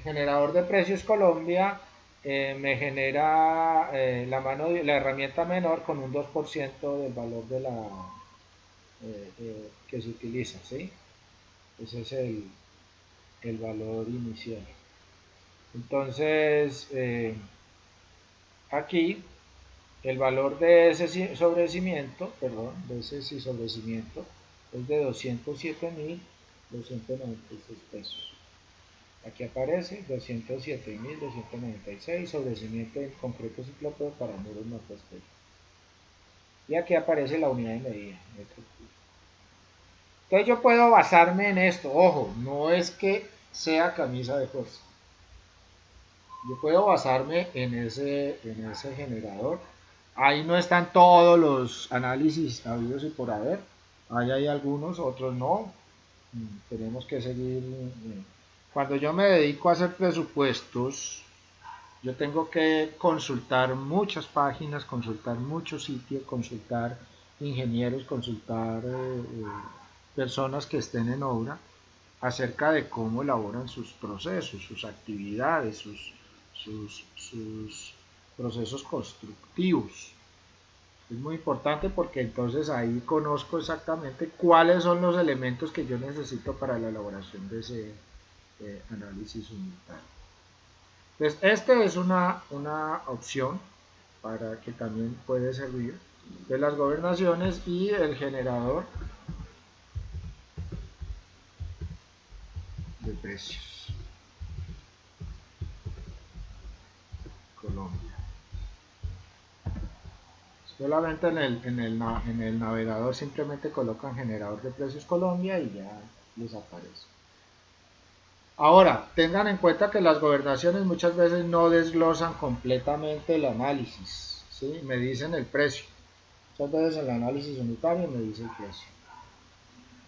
generador de precios Colombia me genera la herramienta menor con un 2% del valor que se utiliza, ¿sí? Ese es el valor inicial. Entonces, aquí el valor de ese sobrecimiento, perdón, de ese sobrecimiento es de 207.296 pesos. Aquí aparece 207.296 sobrecimiento en concreto ciclópeo para muros mortesteros. Y aquí aparece la unidad de medida, metro cúbico. Entonces yo puedo basarme en esto. Ojo, no es que sea camisa de fuerza. Yo puedo basarme en ese generador. Ahí no están todos los análisis habidos y por haber. Ahí hay algunos, otros no. Tenemos que seguir. Cuando yo me dedico a hacer presupuestos, yo tengo que consultar muchas páginas, consultar muchos sitios, consultar ingenieros, consultar personas que estén en obra acerca de cómo elaboran sus procesos, sus actividades, sus procesos constructivos. Es muy importante porque entonces ahí conozco exactamente cuáles son los elementos que yo necesito para la elaboración de ese análisis unitario. Entonces, esta es una opción para que también puede servir de las gobernaciones y el generador de precios. Colombia. Solamente en el navegador simplemente colocan generador de precios Colombia y ya les aparece. Ahora, tengan en cuenta que las gobernaciones muchas veces no desglosan completamente el análisis, ¿sí? Me dicen el precio. Muchas veces el análisis unitario me dice el precio.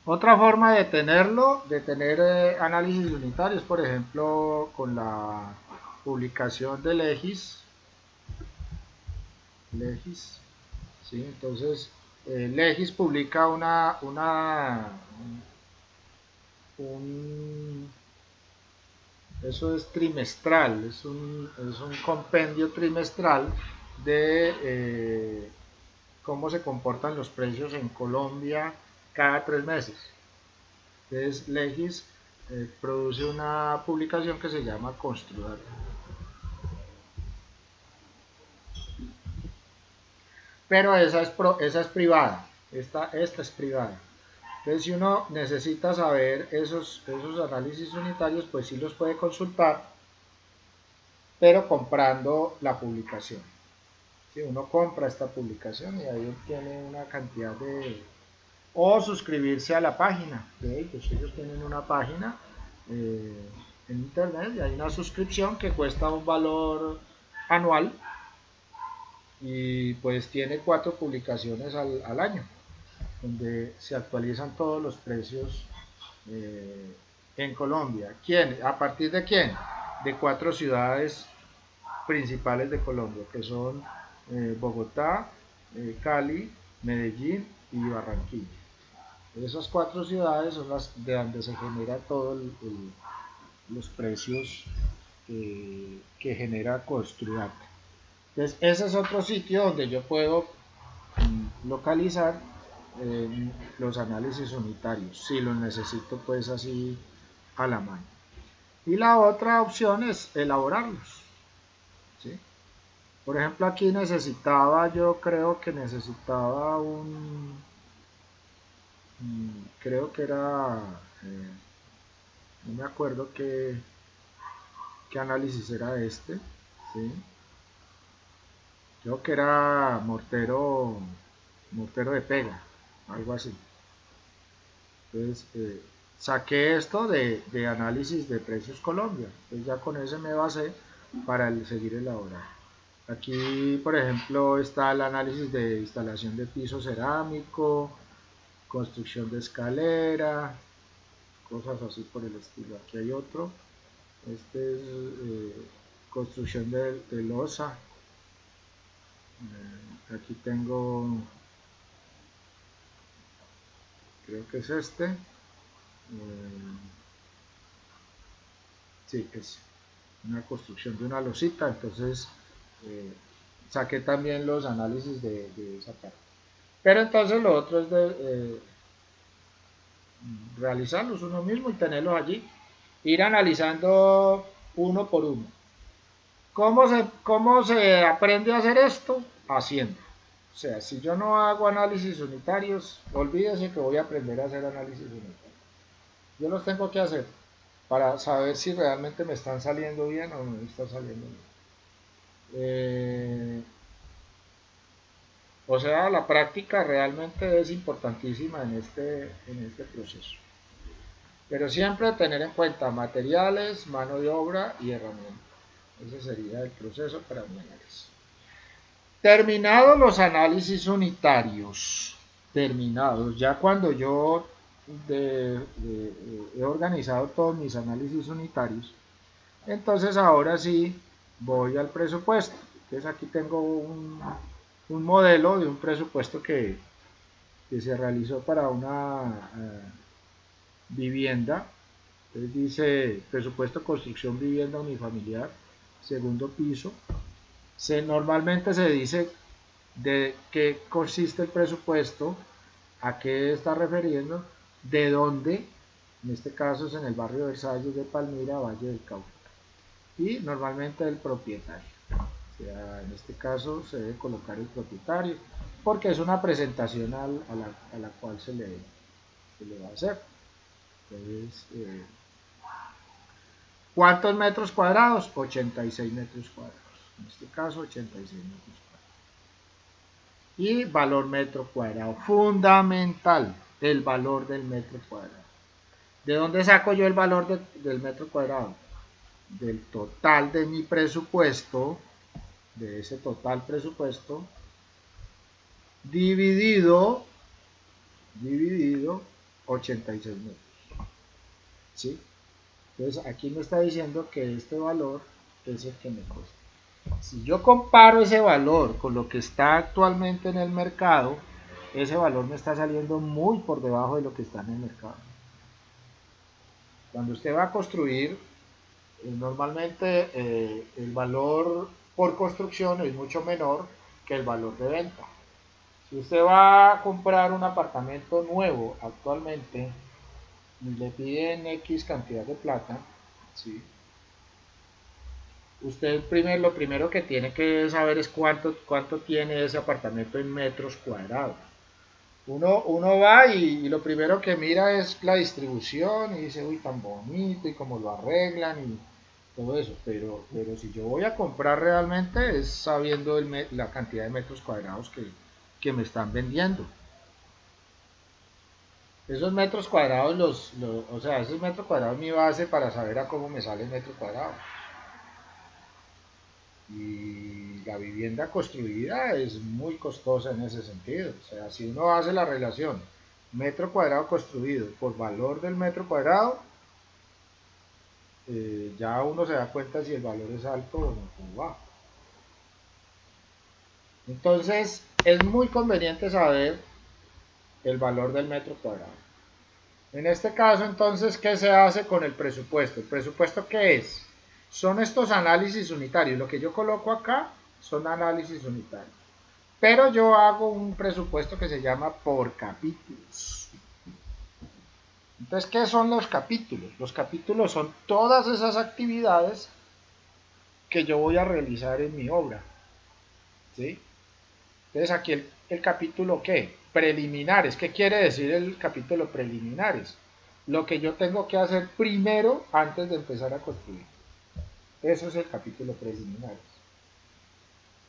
Otra forma de tenerlo, de tener análisis unitarios, por ejemplo, con la publicación de Legis, ¿sí? Entonces, Legis publica eso es trimestral, es un compendio trimestral de cómo se comportan los precios en Colombia cada 3 meses. Entonces, Legis produce una publicación que se llama Construdata. Pero esa es privada, esta es privada. Entonces, si uno necesita saber esos análisis unitarios, pues sí los puede consultar, pero comprando la publicación. Si uno compra esta publicación y ahí obtiene una cantidad de... O suscribirse a la página de ellos. Ellos tienen una página en internet y hay una suscripción que cuesta un valor anual y pues tiene 4 publicaciones al año, donde se actualizan todos los precios en Colombia. ¿Quién? ¿A partir de quién? De 4 ciudades principales de Colombia, que son Bogotá, Cali, Medellín y Barranquilla. Esas 4 ciudades son las de donde se genera todos los precios que genera Construdata. Entonces, ese es otro sitio donde yo puedo localizar los análisis unitarios, si los necesito pues así a la mano. Y la otra opción es elaborarlos, ¿sí? Por ejemplo, aquí yo creo que necesitaba creo que era, no me acuerdo qué análisis era este, ¿sí? Creo que era mortero de pega, algo así. Entonces, saqué esto de análisis de precios Colombia. Entonces ya con ese me basé para seguir elaborando. Aquí, por ejemplo, está el análisis de instalación de piso cerámico, construcción de escalera, cosas así por el estilo. Aquí hay otro. Este es construcción de losa. Aquí tengo, creo que es este. Sí, es una construcción de una losita. Entonces, eh, saqué también los análisis de esa parte. Pero entonces lo otro es de realizarlos uno mismo y tenerlos allí. Ir analizando uno por uno. ¿Cómo se aprende a hacer esto? Haciendo. O sea, si yo no hago análisis unitarios, olvídese que voy a aprender a hacer análisis unitarios. Yo los tengo que hacer para saber si realmente me están saliendo bien o no me están saliendo bien. O sea, la práctica realmente es importantísima en este proceso. Pero siempre tener en cuenta materiales, mano de obra y herramientas. Ese sería el proceso para mi análisis. Terminados los análisis unitarios, terminados, ya cuando yo he organizado todos mis análisis unitarios, entonces ahora sí voy al presupuesto. Entonces aquí tengo un modelo de un presupuesto que se realizó para una vivienda. Entonces dice presupuesto construcción vivienda unifamiliar, segundo piso. Normalmente se dice de qué consiste el presupuesto, a qué está refiriendo, de dónde, en este caso es en el barrio de Versalles de Palmira, Valle del Cauca, y normalmente el propietario. O sea, en este caso se debe colocar el propietario, porque es una presentación a la cual se le va a hacer. Entonces, ¿cuántos metros cuadrados? 86 metros cuadrados. En este caso, 86 metros cuadrados. Y valor metro cuadrado. Fundamental, el valor del metro cuadrado. ¿De dónde saco yo el valor del metro cuadrado? Del total de mi presupuesto, de ese total presupuesto, dividido 86 metros. ¿Sí? Entonces aquí me está diciendo que este valor es el que me cuesta. Si yo comparo ese valor con lo que está actualmente en el mercado, ese valor me está saliendo muy por debajo de lo que está en el mercado. Cuando usted va a construir, normalmente el valor por construcción es mucho menor que el valor de venta. Si usted va a comprar un apartamento nuevo actualmente y le piden X cantidad de plata, ¿sí? Usted lo primero que tiene que saber es cuánto tiene ese apartamento en metros cuadrados. Uno va y lo primero que mira es la distribución y dice, uy, tan bonito y cómo lo arreglan y todo eso. Pero si yo voy a comprar realmente es sabiendo la cantidad de metros cuadrados que me están vendiendo. Esos metros cuadrados, o sea, esos metros cuadrados mi base para saber a cómo me sale el metro cuadrado. Y la vivienda construida es muy costosa en ese sentido. O sea, si uno hace la relación metro cuadrado construido por valor del metro cuadrado, ya uno se da cuenta si el valor es alto o bajo. Entonces, es muy conveniente saber el valor del metro cuadrado. En este caso, entonces, ¿qué se hace con el presupuesto? ¿El presupuesto qué es? Son estos análisis unitarios. Lo que yo coloco acá son análisis unitarios. Pero yo hago un presupuesto que se llama por capítulos. Entonces, ¿qué son los capítulos? Los capítulos son todas esas actividades que yo voy a realizar en mi obra. ¿Sí? Entonces, aquí el capítulo ¿qué? Preliminares. ¿Qué quiere decir el capítulo preliminares? Lo que yo tengo que hacer primero antes de empezar a construir. Eso es el capítulo preliminares.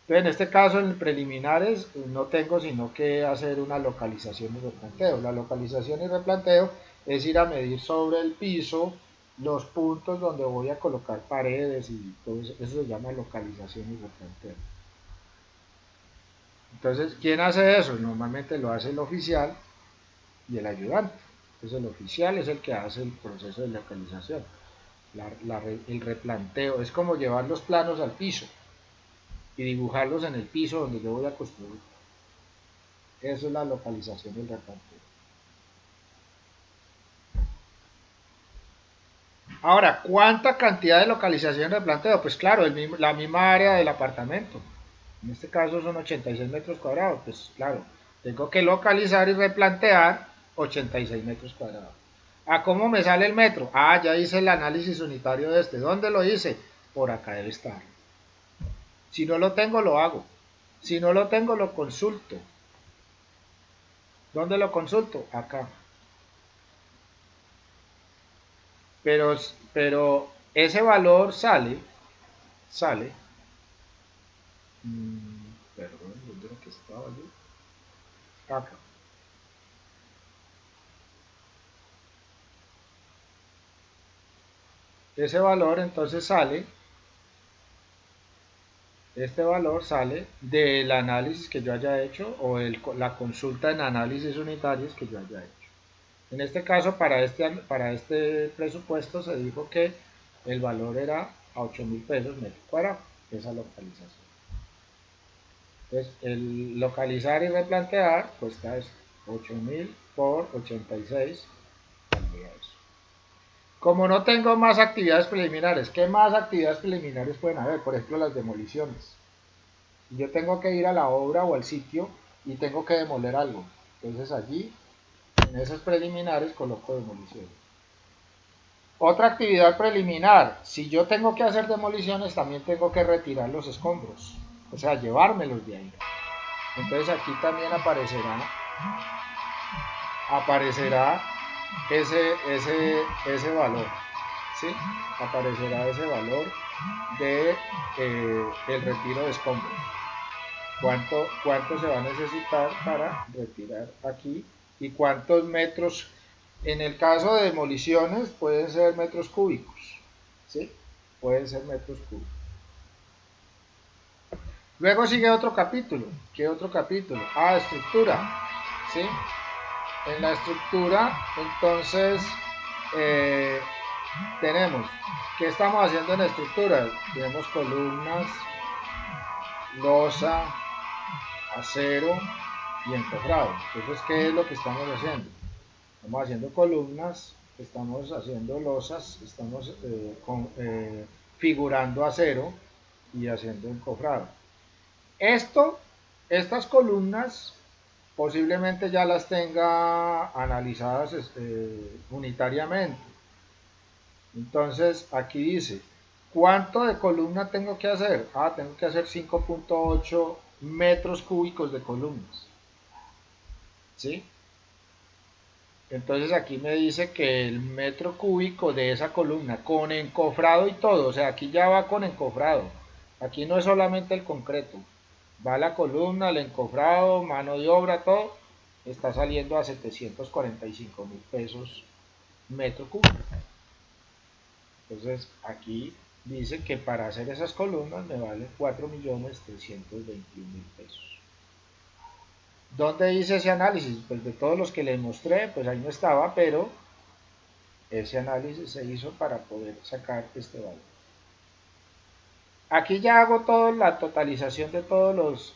Entonces, en este caso, en preliminares, no tengo sino que hacer una localización y replanteo. La localización y replanteo es ir a medir sobre el piso los puntos donde voy a colocar paredes y todo eso. Eso se llama localización y replanteo. Entonces, ¿quién hace eso? Normalmente lo hace el oficial y el ayudante. Entonces, el oficial es el que hace el proceso de localización, el replanteo. Es como llevar los planos al piso y dibujarlos en el piso donde yo voy a construir. Eso es la localización del replanteo. Ahora, ¿cuánta cantidad de localización de replanteo? Pues claro, la misma área del apartamento. En este caso son 86 metros cuadrados. Pues claro, tengo que localizar y replantear 86 metros cuadrados. ¿A cómo me sale el metro? Ah, ya hice el análisis unitario de este. ¿Dónde lo hice? Por acá debe estar. Si no lo tengo, lo hago. Si no lo tengo, lo consulto. ¿Dónde lo consulto? Acá. Pero ese valor sale. Perdón, ¿dónde era que estaba yo? Acá. Ese valor entonces sale, este valor sale del análisis que yo haya hecho o la consulta en análisis unitarios que yo haya hecho. En este caso, para este presupuesto se dijo que el valor era a 8.000 pesos metro cuadrado, esa localización. Entonces, el localizar y replantear cuesta eso, 8.000 por 86, valdría eso. Como no tengo más actividades preliminares, ¿qué más actividades preliminares pueden haber? Por ejemplo, las demoliciones. Yo tengo que ir a la obra o al sitio y tengo que demoler algo. Entonces allí, en esas preliminares, coloco demoliciones. Otra actividad preliminar, si yo tengo que hacer demoliciones, también tengo que retirar los escombros, o sea, llevármelos de ahí. Entonces aquí también aparecerá ese valor, ¿sí? Aparecerá ese valor de el retiro de escombros. ¿Cuánto se va a necesitar para retirar aquí? ¿Y cuántos metros? En el caso de demoliciones pueden ser metros cúbicos, ¿sí? Pueden ser metros cúbicos. Luego sigue otro capítulo. ¿Qué otro capítulo? Ah, estructura, ¿sí? En la estructura, entonces, eh, tenemos, ¿qué estamos haciendo en la estructura? Tenemos columnas, losa, acero y encofrado. Entonces, ¿qué es lo que estamos haciendo? Estamos haciendo columnas, estamos haciendo losas, estamos figurando acero y haciendo encofrado. Estas columnas posiblemente ya las tenga analizadas unitariamente. Entonces aquí dice, ¿cuánto de columna tengo que hacer? Ah, tengo que hacer 5.8 metros cúbicos de columnas. ¿Sí? Entonces aquí me dice que el metro cúbico de esa columna, con encofrado y todo, o sea, aquí ya va con encofrado. Aquí no es solamente el concreto, va la columna, el encofrado, mano de obra, todo, está saliendo a 745.000 pesos metro cúbico. Entonces aquí dice que para hacer esas columnas me vale 4.321.000 pesos. ¿Dónde hice ese análisis? Pues de todos los que les mostré, pues ahí no estaba, pero ese análisis se hizo para poder sacar este valor. Aquí ya hago toda la totalización de todas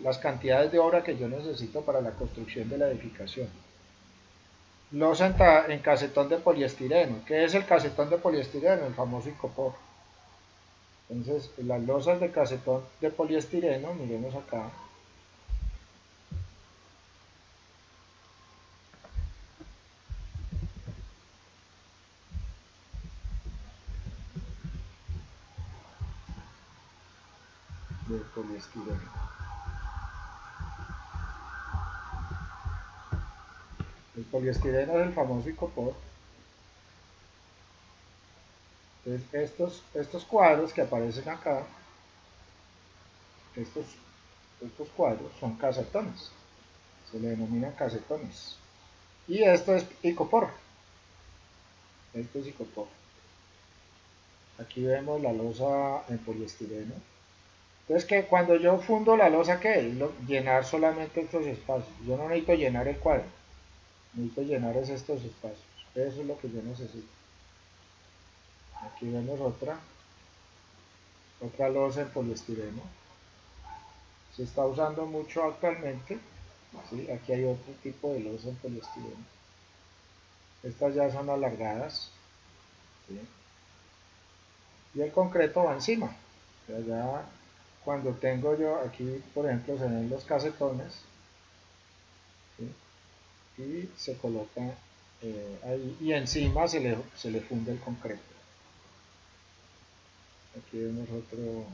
las cantidades de obra que yo necesito para la construcción de la edificación. Losa en casetón de poliestireno. ¿Qué es el casetón de poliestireno? El famoso icopor. Entonces, las losas de casetón de poliestireno, miremos acá, de poliestireno. El poliestireno es el famoso icopor. Entonces, estos cuadros que aparecen acá, estos, estos cuadros son casetones, se le denominan casetones. Y esto es icopor. Esto es icopor. Aquí vemos la losa en poliestireno. Entonces, que cuando yo fundo la losa, ¿qué es? Llenar solamente estos espacios. Yo no necesito llenar el cuadro, necesito llenar estos espacios. Eso es lo que yo necesito. Aquí vemos otra losa en poliestireno. Se está usando mucho actualmente. ¿Sí? Aquí hay otro tipo de losa en poliestireno. Estas ya son alargadas. ¿Sí? Y el concreto va encima. O sea, ya cuando tengo yo aquí, por ejemplo, se ven los casetones. ¿Sí? Y se coloca ahí y encima se le funde el concreto. Aquí vemos otro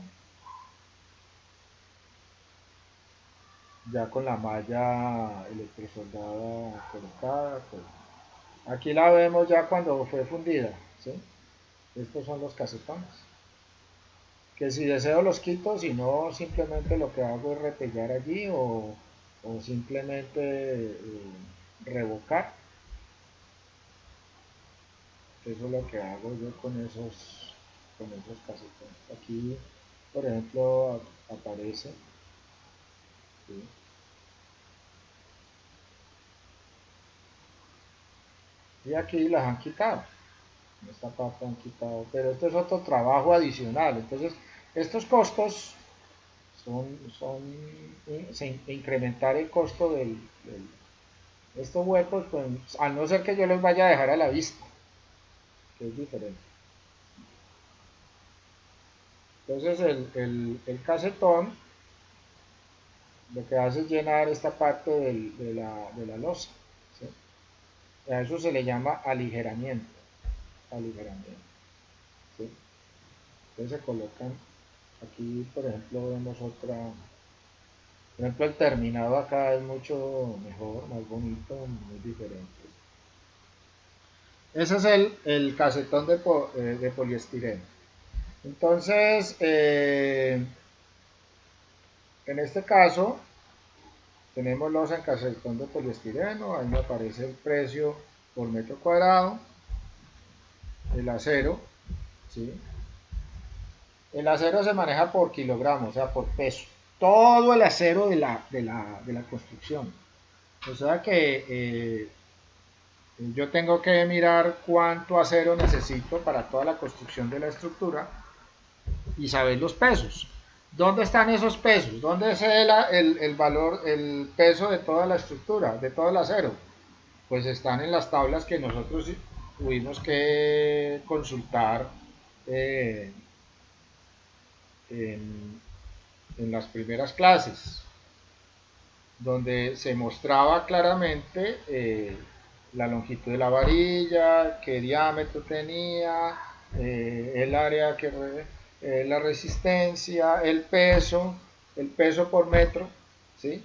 ya con la malla electrosoldada colocada. Pues. Aquí la vemos ya cuando fue fundida. ¿Sí? Estos son los casetones. Que si deseo los quito, si no simplemente lo que hago es repegar allí o simplemente revocar. Eso es lo que hago yo con esos casetones. Aquí, por ejemplo, aparece. ¿Sí? Y aquí las han quitado. En esta parte han quitado. Pero esto es otro trabajo adicional. Entonces, estos costos son incrementar el costo estos huecos, pues, al no ser que yo los vaya a dejar a la vista, que es diferente. Entonces, el casetón lo que hace es llenar esta parte de la losa. ¿Sí? A eso se le llama aligeramiento. Aligeramiento. ¿Sí? Entonces se colocan aquí, por ejemplo, vemos otra. Por ejemplo, el terminado acá es mucho mejor, más bonito, muy diferente. Ese es el casetón de poliestireno. Entonces, en este caso, tenemos losa en casetón de poliestireno, ahí me aparece el precio por metro cuadrado, el acero, ¿sí? El acero se maneja por kilogramo, o sea, por peso. Todo el acero de la construcción. O sea que yo tengo que mirar cuánto acero necesito para toda la construcción de la estructura y saber los pesos. ¿Dónde están esos pesos? ¿Dónde es el valor, el peso de toda la estructura, de todo el acero? Pues están en las tablas que nosotros tuvimos que consultar eh, en, en las primeras clases, donde se mostraba claramente la longitud de la varilla, qué diámetro tenía, el área la resistencia, el peso por metro, ¿sí?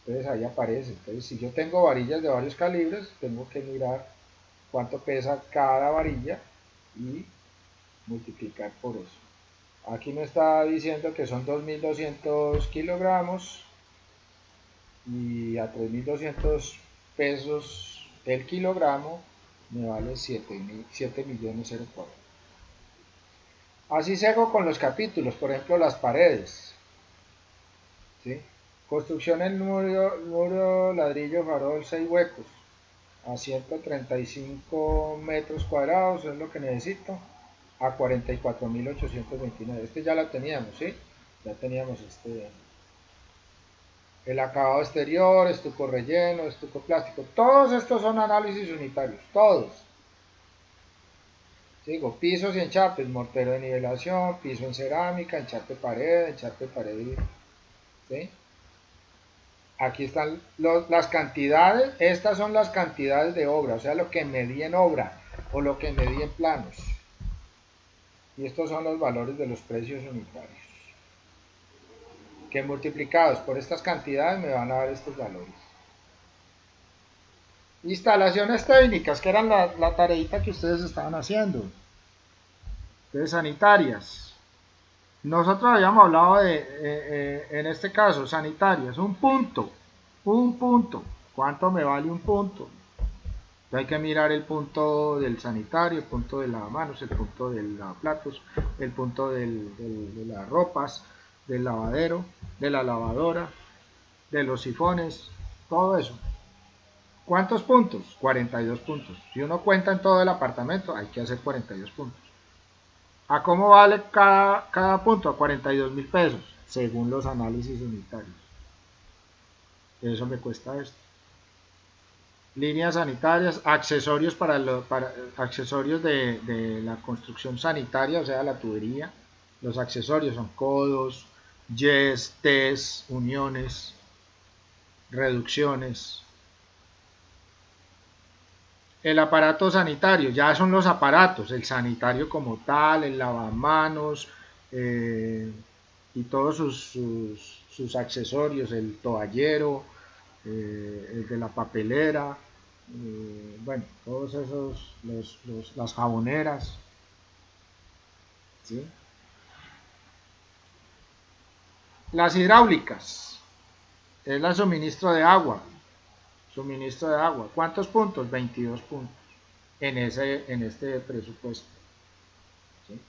Entonces ahí aparece. Entonces, si yo tengo varillas de varios calibres, tengo que mirar cuánto pesa cada varilla y multiplicar por eso. Aquí me está diciendo que son 2.200 kilogramos y a 3.200 pesos el kilogramo me vale 7.000.004. Así se hago con los capítulos, por ejemplo las paredes. ¿Sí? Construcción en muro, ladrillo, farol, 6 huecos a 135 metros cuadrados, es lo que necesito, a 44.829. Este ya la teníamos, ¿sí? Ya teníamos el acabado exterior, estuco relleno, estuco plástico. Todos estos son análisis unitarios, todos. Digo, pisos y enchapes, mortero de nivelación, piso en cerámica, enchape pared, ¿sí? Aquí están las cantidades, estas son las cantidades de obra, o sea, lo que medí en obra o lo que medí en planos. Y estos son los valores de los precios unitarios, que multiplicados por estas cantidades me van a dar estos valores. Instalaciones técnicas, que eran la tareita que ustedes estaban haciendo. Entonces, sanitarias. Nosotros habíamos hablado en este caso, sanitarias, un punto. ¿Cuánto me vale un punto? Hay que mirar el punto del sanitario, el punto de lavamanos, el punto de lavaplatos, el punto de las ropas, del lavadero, de la lavadora, de los sifones, todo eso. ¿Cuántos puntos? 42 puntos. Si uno cuenta en todo el apartamento, hay que hacer 42 puntos. ¿A cómo vale cada punto? A 42.000 pesos, según los análisis unitarios. Eso me cuesta esto. Líneas sanitarias, accesorios accesorios de la construcción sanitaria, o sea, la tubería. Los accesorios son codos, yes, tes, uniones, reducciones. El aparato sanitario, ya son los aparatos, el sanitario como tal, el lavamanos y todos sus accesorios, el toallero, el de la papelera, bueno, todos esos, las jaboneras, ¿sí? Las hidráulicas, es la suministro de agua, ¿cuántos puntos? 22 puntos en este presupuesto, ¿sí?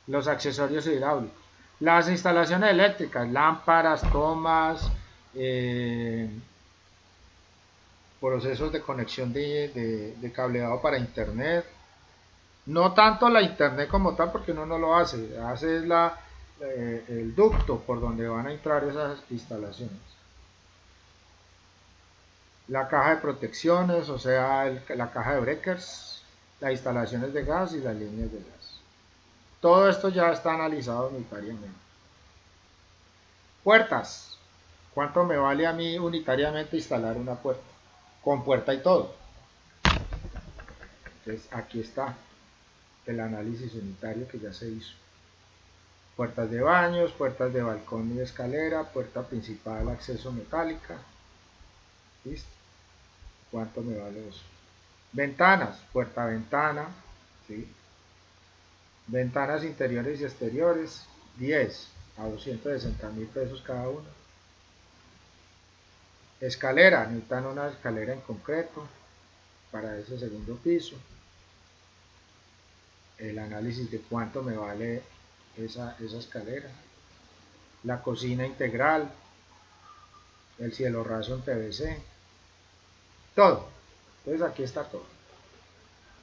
Los accesorios hidráulicos, las instalaciones eléctricas, lámparas, tomas, procesos de conexión de cableado para internet, no tanto la internet como tal porque uno no lo hace el ducto por donde van a entrar esas instalaciones. La caja de protecciones, o sea, la caja de breakers, las instalaciones de gas y las líneas de gas. Todo esto ya está analizado unitariamente. Puertas. ¿Cuánto me vale a mí unitariamente instalar una puerta? Con puerta y todo. Entonces aquí está el análisis unitario que ya se hizo. Puertas de baños, puertas de balcón y de escalera, puerta principal, acceso metálica. ¿Listo? ¿Cuánto me vale eso? Ventanas, puerta-ventana, ¿sí? Ventanas interiores y exteriores, 10 a 260.000 pesos cada una. Escalera, necesitan una escalera en concreto para ese segundo piso. El análisis de cuánto me vale esa escalera. La cocina integral, el cielo raso en PVC, todo. Entonces aquí está todo.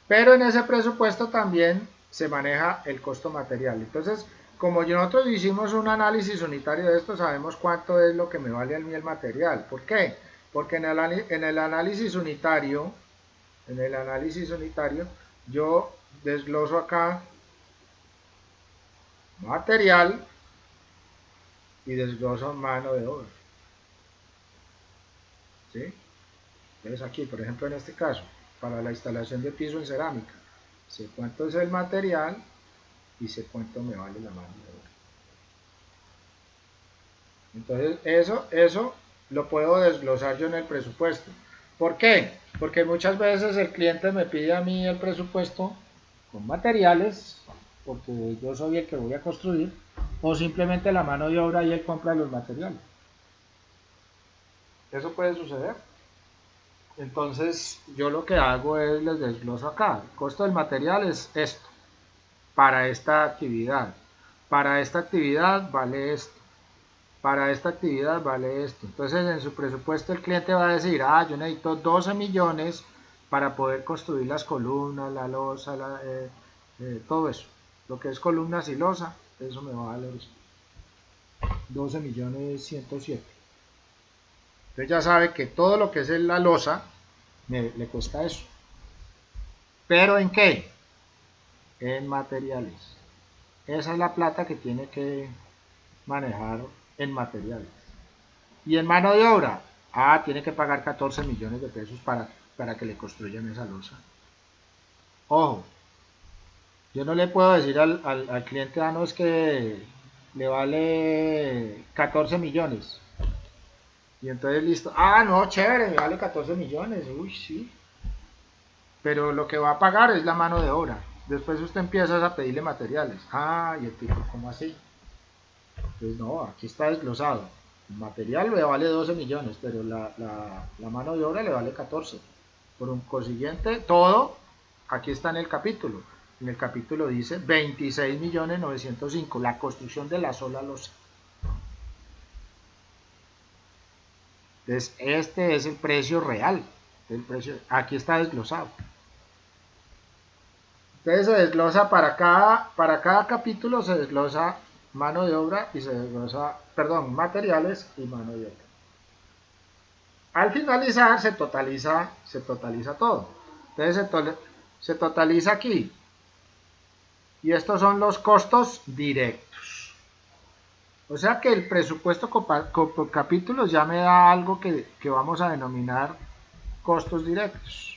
Pero en ese presupuesto también se maneja el costo material. Entonces, como nosotros hicimos un análisis unitario de esto, sabemos cuánto es lo que me vale a mí el material. ¿Por qué? Porque en el análisis unitario, yo desgloso acá material y desgloso mano de obra. ¿Sí? Entonces aquí, por ejemplo, en este caso, para la instalación de piso en cerámica, sé cuánto es el material y sé cuánto me vale la mano de obra. Entonces eso lo puedo desglosar yo en el presupuesto. ¿Por qué? Porque muchas veces el cliente me pide a mí el presupuesto con materiales, porque yo soy el que voy a construir, o simplemente la mano de obra y él compra los materiales. Eso puede suceder. Entonces yo lo que hago es les desgloso acá. El costo del material es esto, para esta actividad. Para esta actividad vale esto. Para esta actividad vale esto. Entonces en su presupuesto el cliente va a decir, yo necesito 12 millones para poder construir las columnas, la losa, todo eso. Lo que es columnas y losa, eso me va a valer eso. 12 millones 107. Entonces ya sabe que todo lo que es la losa le cuesta eso. ¿Pero en qué? En materiales. Esa es la plata que tiene que manejar en materiales. Y en mano de obra, tiene que pagar 14 millones de pesos para que le construyan esa losa. Ojo, yo no le puedo decir al cliente, no, es que le vale 14 millones. Y entonces listo, no, chévere, me vale 14 millones, uy, sí. Pero lo que va a pagar es la mano de obra. Después usted empieza a pedirle materiales. Y el tipo, ¿cómo así? Entonces no, aquí está desglosado. El material le vale 12 millones, pero la mano de obra le vale 14. Por un consiguiente, todo aquí está en el capítulo. En el capítulo dice 26.905.000, la construcción de la sola losa. Entonces, este es el precio real. Aquí está desglosado. Entonces se desglosa para cada capítulo, se desglosa mano de obra y se desglosa, perdón, materiales y mano de obra. Al finalizar se totaliza todo. Entonces se totaliza aquí. Y estos son los costos directos. O sea que el presupuesto por capítulos ya me da algo que vamos a denominar costos directos.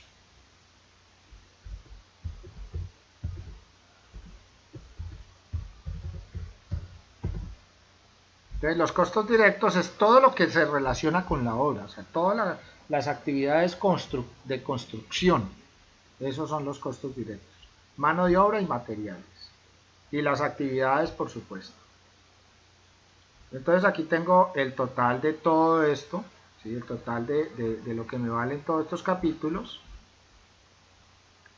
Entonces, los costos directos es todo lo que se relaciona con la obra, o sea, todas las actividades de construcción. Esos son los costos directos. Mano de obra y materiales. Y las actividades, por supuesto. Entonces, aquí tengo el total de todo esto, ¿sí? El total de lo que me valen todos estos capítulos.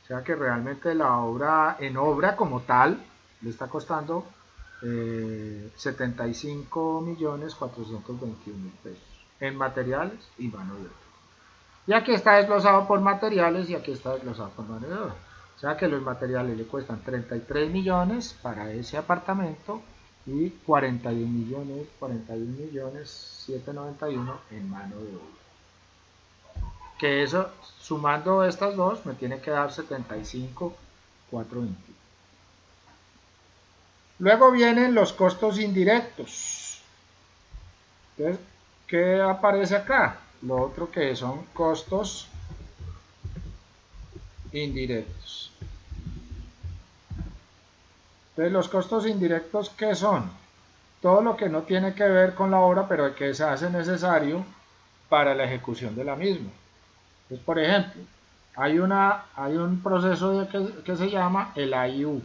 O sea que realmente la obra, en obra como tal, le está costando 75.421.000 pesos en materiales y mano de obra. Y aquí está desglosado por materiales y aquí está desglosado por mano de obra. O sea que los materiales le cuestan 33 millones para ese apartamento y 41.791.000 en mano de obra. Que eso, sumando estas dos, me tiene que dar 75.420. Luego vienen los costos indirectos. Entonces, ¿qué aparece acá? Lo otro que son costos indirectos. Entonces, los costos indirectos, ¿qué son? Todo lo que no tiene que ver con la obra, pero que se hace necesario para la ejecución de la misma. Entonces, por ejemplo, hay un proceso que se llama el AIU.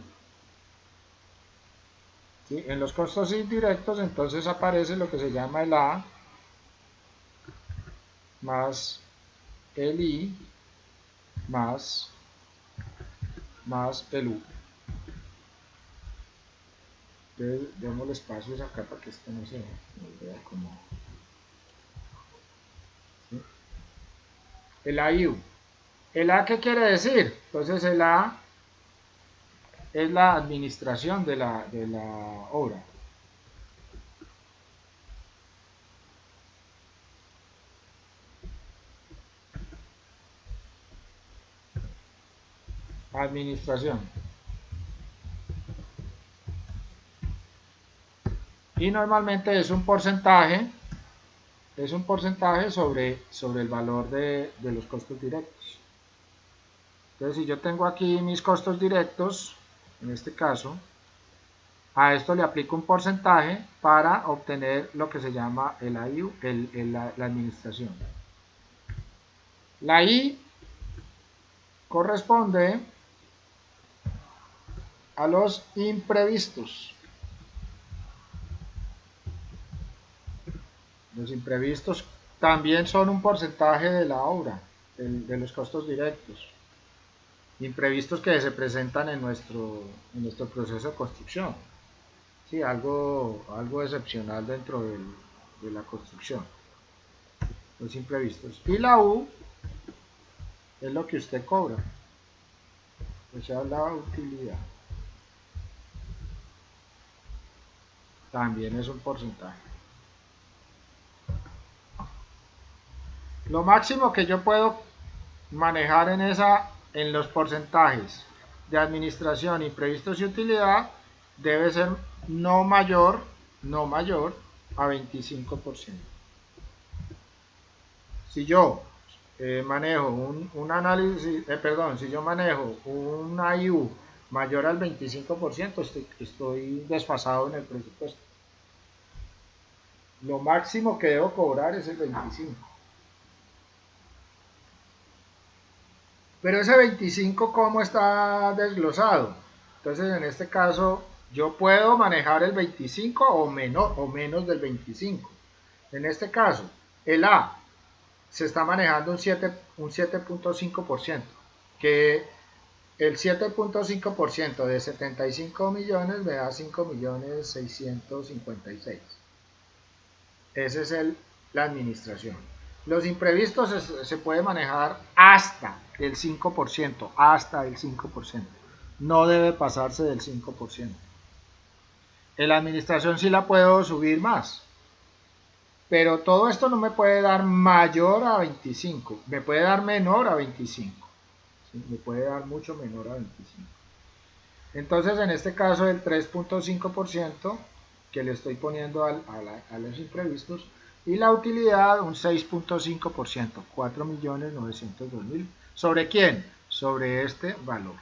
¿Sí? En los costos indirectos, entonces aparece lo que se llama el A más el I más el U. Entonces, demos espacios acá para que esto no se vea como... ¿sí? El AIU. ¿El A qué quiere decir? Entonces el A es la administración de la obra. Administración. Y normalmente es un porcentaje sobre el valor de los costos directos. Entonces, si yo tengo aquí mis costos directos, en este caso, a esto le aplico un porcentaje para obtener lo que se llama el AIU, la administración. La I corresponde a los imprevistos. Los imprevistos también son un porcentaje de la obra, de los costos directos. Imprevistos que se presentan en nuestro proceso de construcción. Sí, algo excepcional dentro de la construcción. Los imprevistos. Y la U es lo que usted cobra. O sea, la utilidad. También es un porcentaje. Lo máximo que yo puedo manejar en los porcentajes de administración, imprevistos y utilidad debe ser no mayor a 25%. Si yo manejo un análisis, si yo manejo un IU mayor al 25%, estoy desfasado en el presupuesto. Lo máximo que debo cobrar es el 25%. Pero ese 25, ¿cómo está desglosado? Entonces, en este caso, yo puedo manejar el 25 o menos del 25. En este caso, el A se está manejando un 7.5%, que el 7.5% de 75 millones me da 5.656.000. Esa es la administración. Los imprevistos se puede manejar hasta el 5%, hasta el 5%. No debe pasarse del 5%. En la administración sí la puedo subir más, pero todo esto no me puede dar mayor a 25, me puede dar menor a 25, ¿sí? Me puede dar mucho menor a 25. Entonces, en este caso, el 3.5% que le estoy poniendo a los imprevistos y la utilidad un 6.5%, 4.902.000. ¿Sobre quién? Sobre este valor.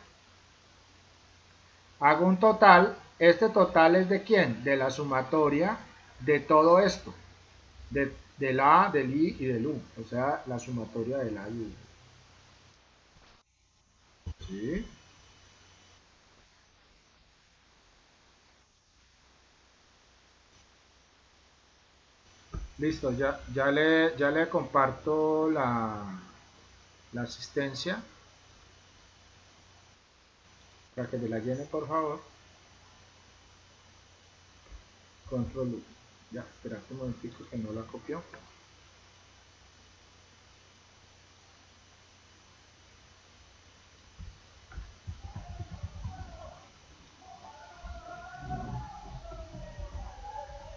Hago un total. Este total es de quién? De la sumatoria de todo esto. Del A, del I y del U. O sea, la sumatoria del A y U. ¿Sí? Listo, ya le comparto la asistencia para que me la llene, por favor. Control U. Ya, espérate un momentico que no la copió.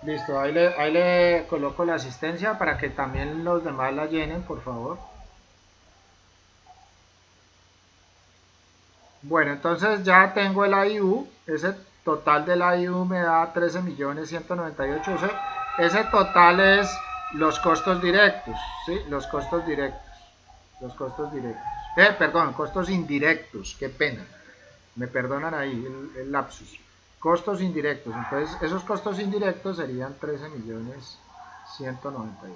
Listo, ahí le coloco la asistencia para que también los demás la llenen, por favor. Bueno, entonces ya tengo el IU, ese total del IU me da 13.198.000. Ese total es los costos directos, ¿sí? Los costos directos. Los costos directos. Perdón, costos indirectos, qué pena. Me perdonan ahí el lapsus. Costos indirectos. Entonces, esos costos indirectos serían 13.198.000.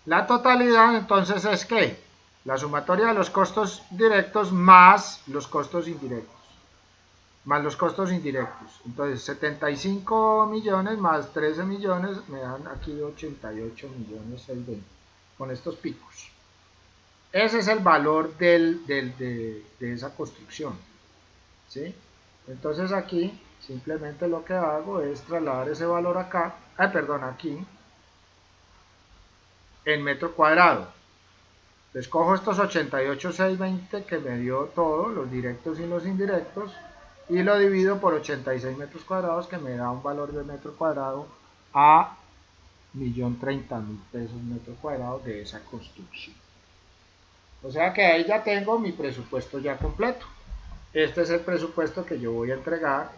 La totalidad entonces es que la sumatoria de los costos directos más los costos indirectos. Más los costos indirectos. Entonces, 75 millones más 13 millones me dan aquí 88.620.000 con estos picos. Ese es el valor de esa construcción, ¿sí? Entonces aquí simplemente lo que hago es trasladar ese valor acá, perdón, aquí, en metro cuadrado. Les cojo estos 88.620 que me dio todo, los directos y los indirectos, y lo divido por 86 metros cuadrados que me da un valor de metro cuadrado a 1.030.000 pesos metro cuadrado de esa construcción. O sea que ahí ya tengo mi presupuesto ya completo. Este es el presupuesto que yo voy a entregar,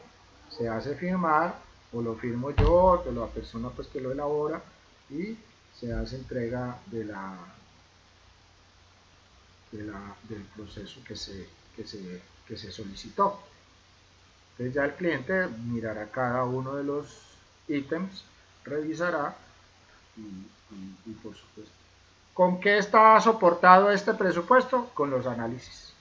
se hace firmar, o lo firmo yo, o la persona pues que lo elabora, y se hace entrega del proceso que se solicitó. Entonces ya el cliente mirará cada uno de los ítems, revisará y por supuesto. ¿Con qué está soportado este presupuesto? Con los análisis.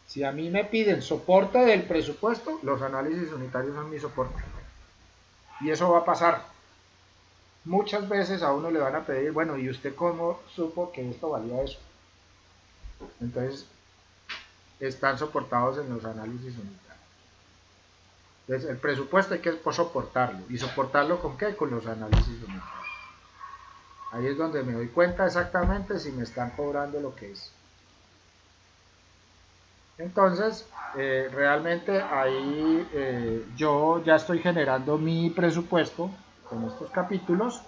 Si a mí me piden soporte del presupuesto, los análisis unitarios son mi soporte. Y eso va a pasar. Muchas veces a uno le van a pedir, bueno, ¿y usted cómo supo que esto valía eso? Entonces, están soportados en los análisis unitarios. Entonces, el presupuesto hay que soportarlo. ¿Y soportarlo con qué? Con los análisis unitarios. Ahí es donde me doy cuenta exactamente si me están cobrando lo que es. Entonces, realmente ahí yo ya estoy generando mi presupuesto con estos capítulos.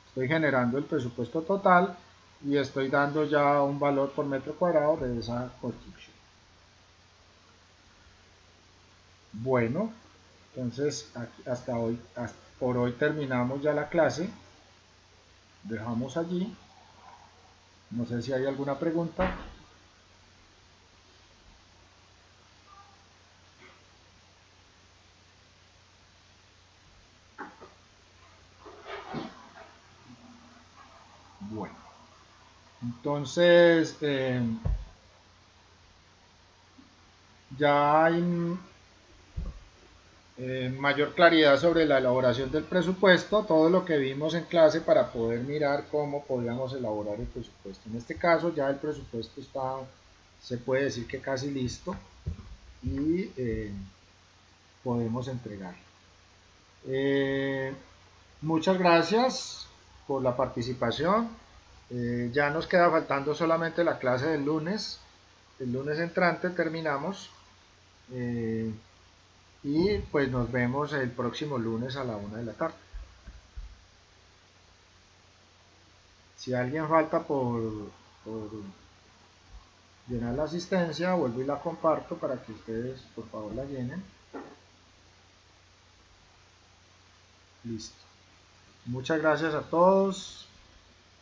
Estoy generando el presupuesto total y estoy dando ya un valor por metro cuadrado de esa construcción. Bueno, entonces hasta hoy, por hoy terminamos ya la clase. Dejamos allí. No sé si hay alguna pregunta. Bueno, entonces ya hay mayor claridad sobre la elaboración del presupuesto, todo lo que vimos en clase para poder mirar cómo podíamos elaborar el presupuesto. En este caso ya el presupuesto está, se puede decir que casi listo y podemos entregar. Muchas gracias por la participación. Ya nos queda faltando solamente la clase del lunes. El lunes entrante terminamos. eh, y pues nos vemos el próximo lunes a la 1 de la tarde. Si alguien falta por llenar la asistencia, vuelvo y la comparto para que ustedes por favor la llenen. Listo. Muchas gracias a todos.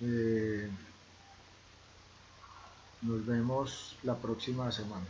Eh, nos vemos la próxima semana.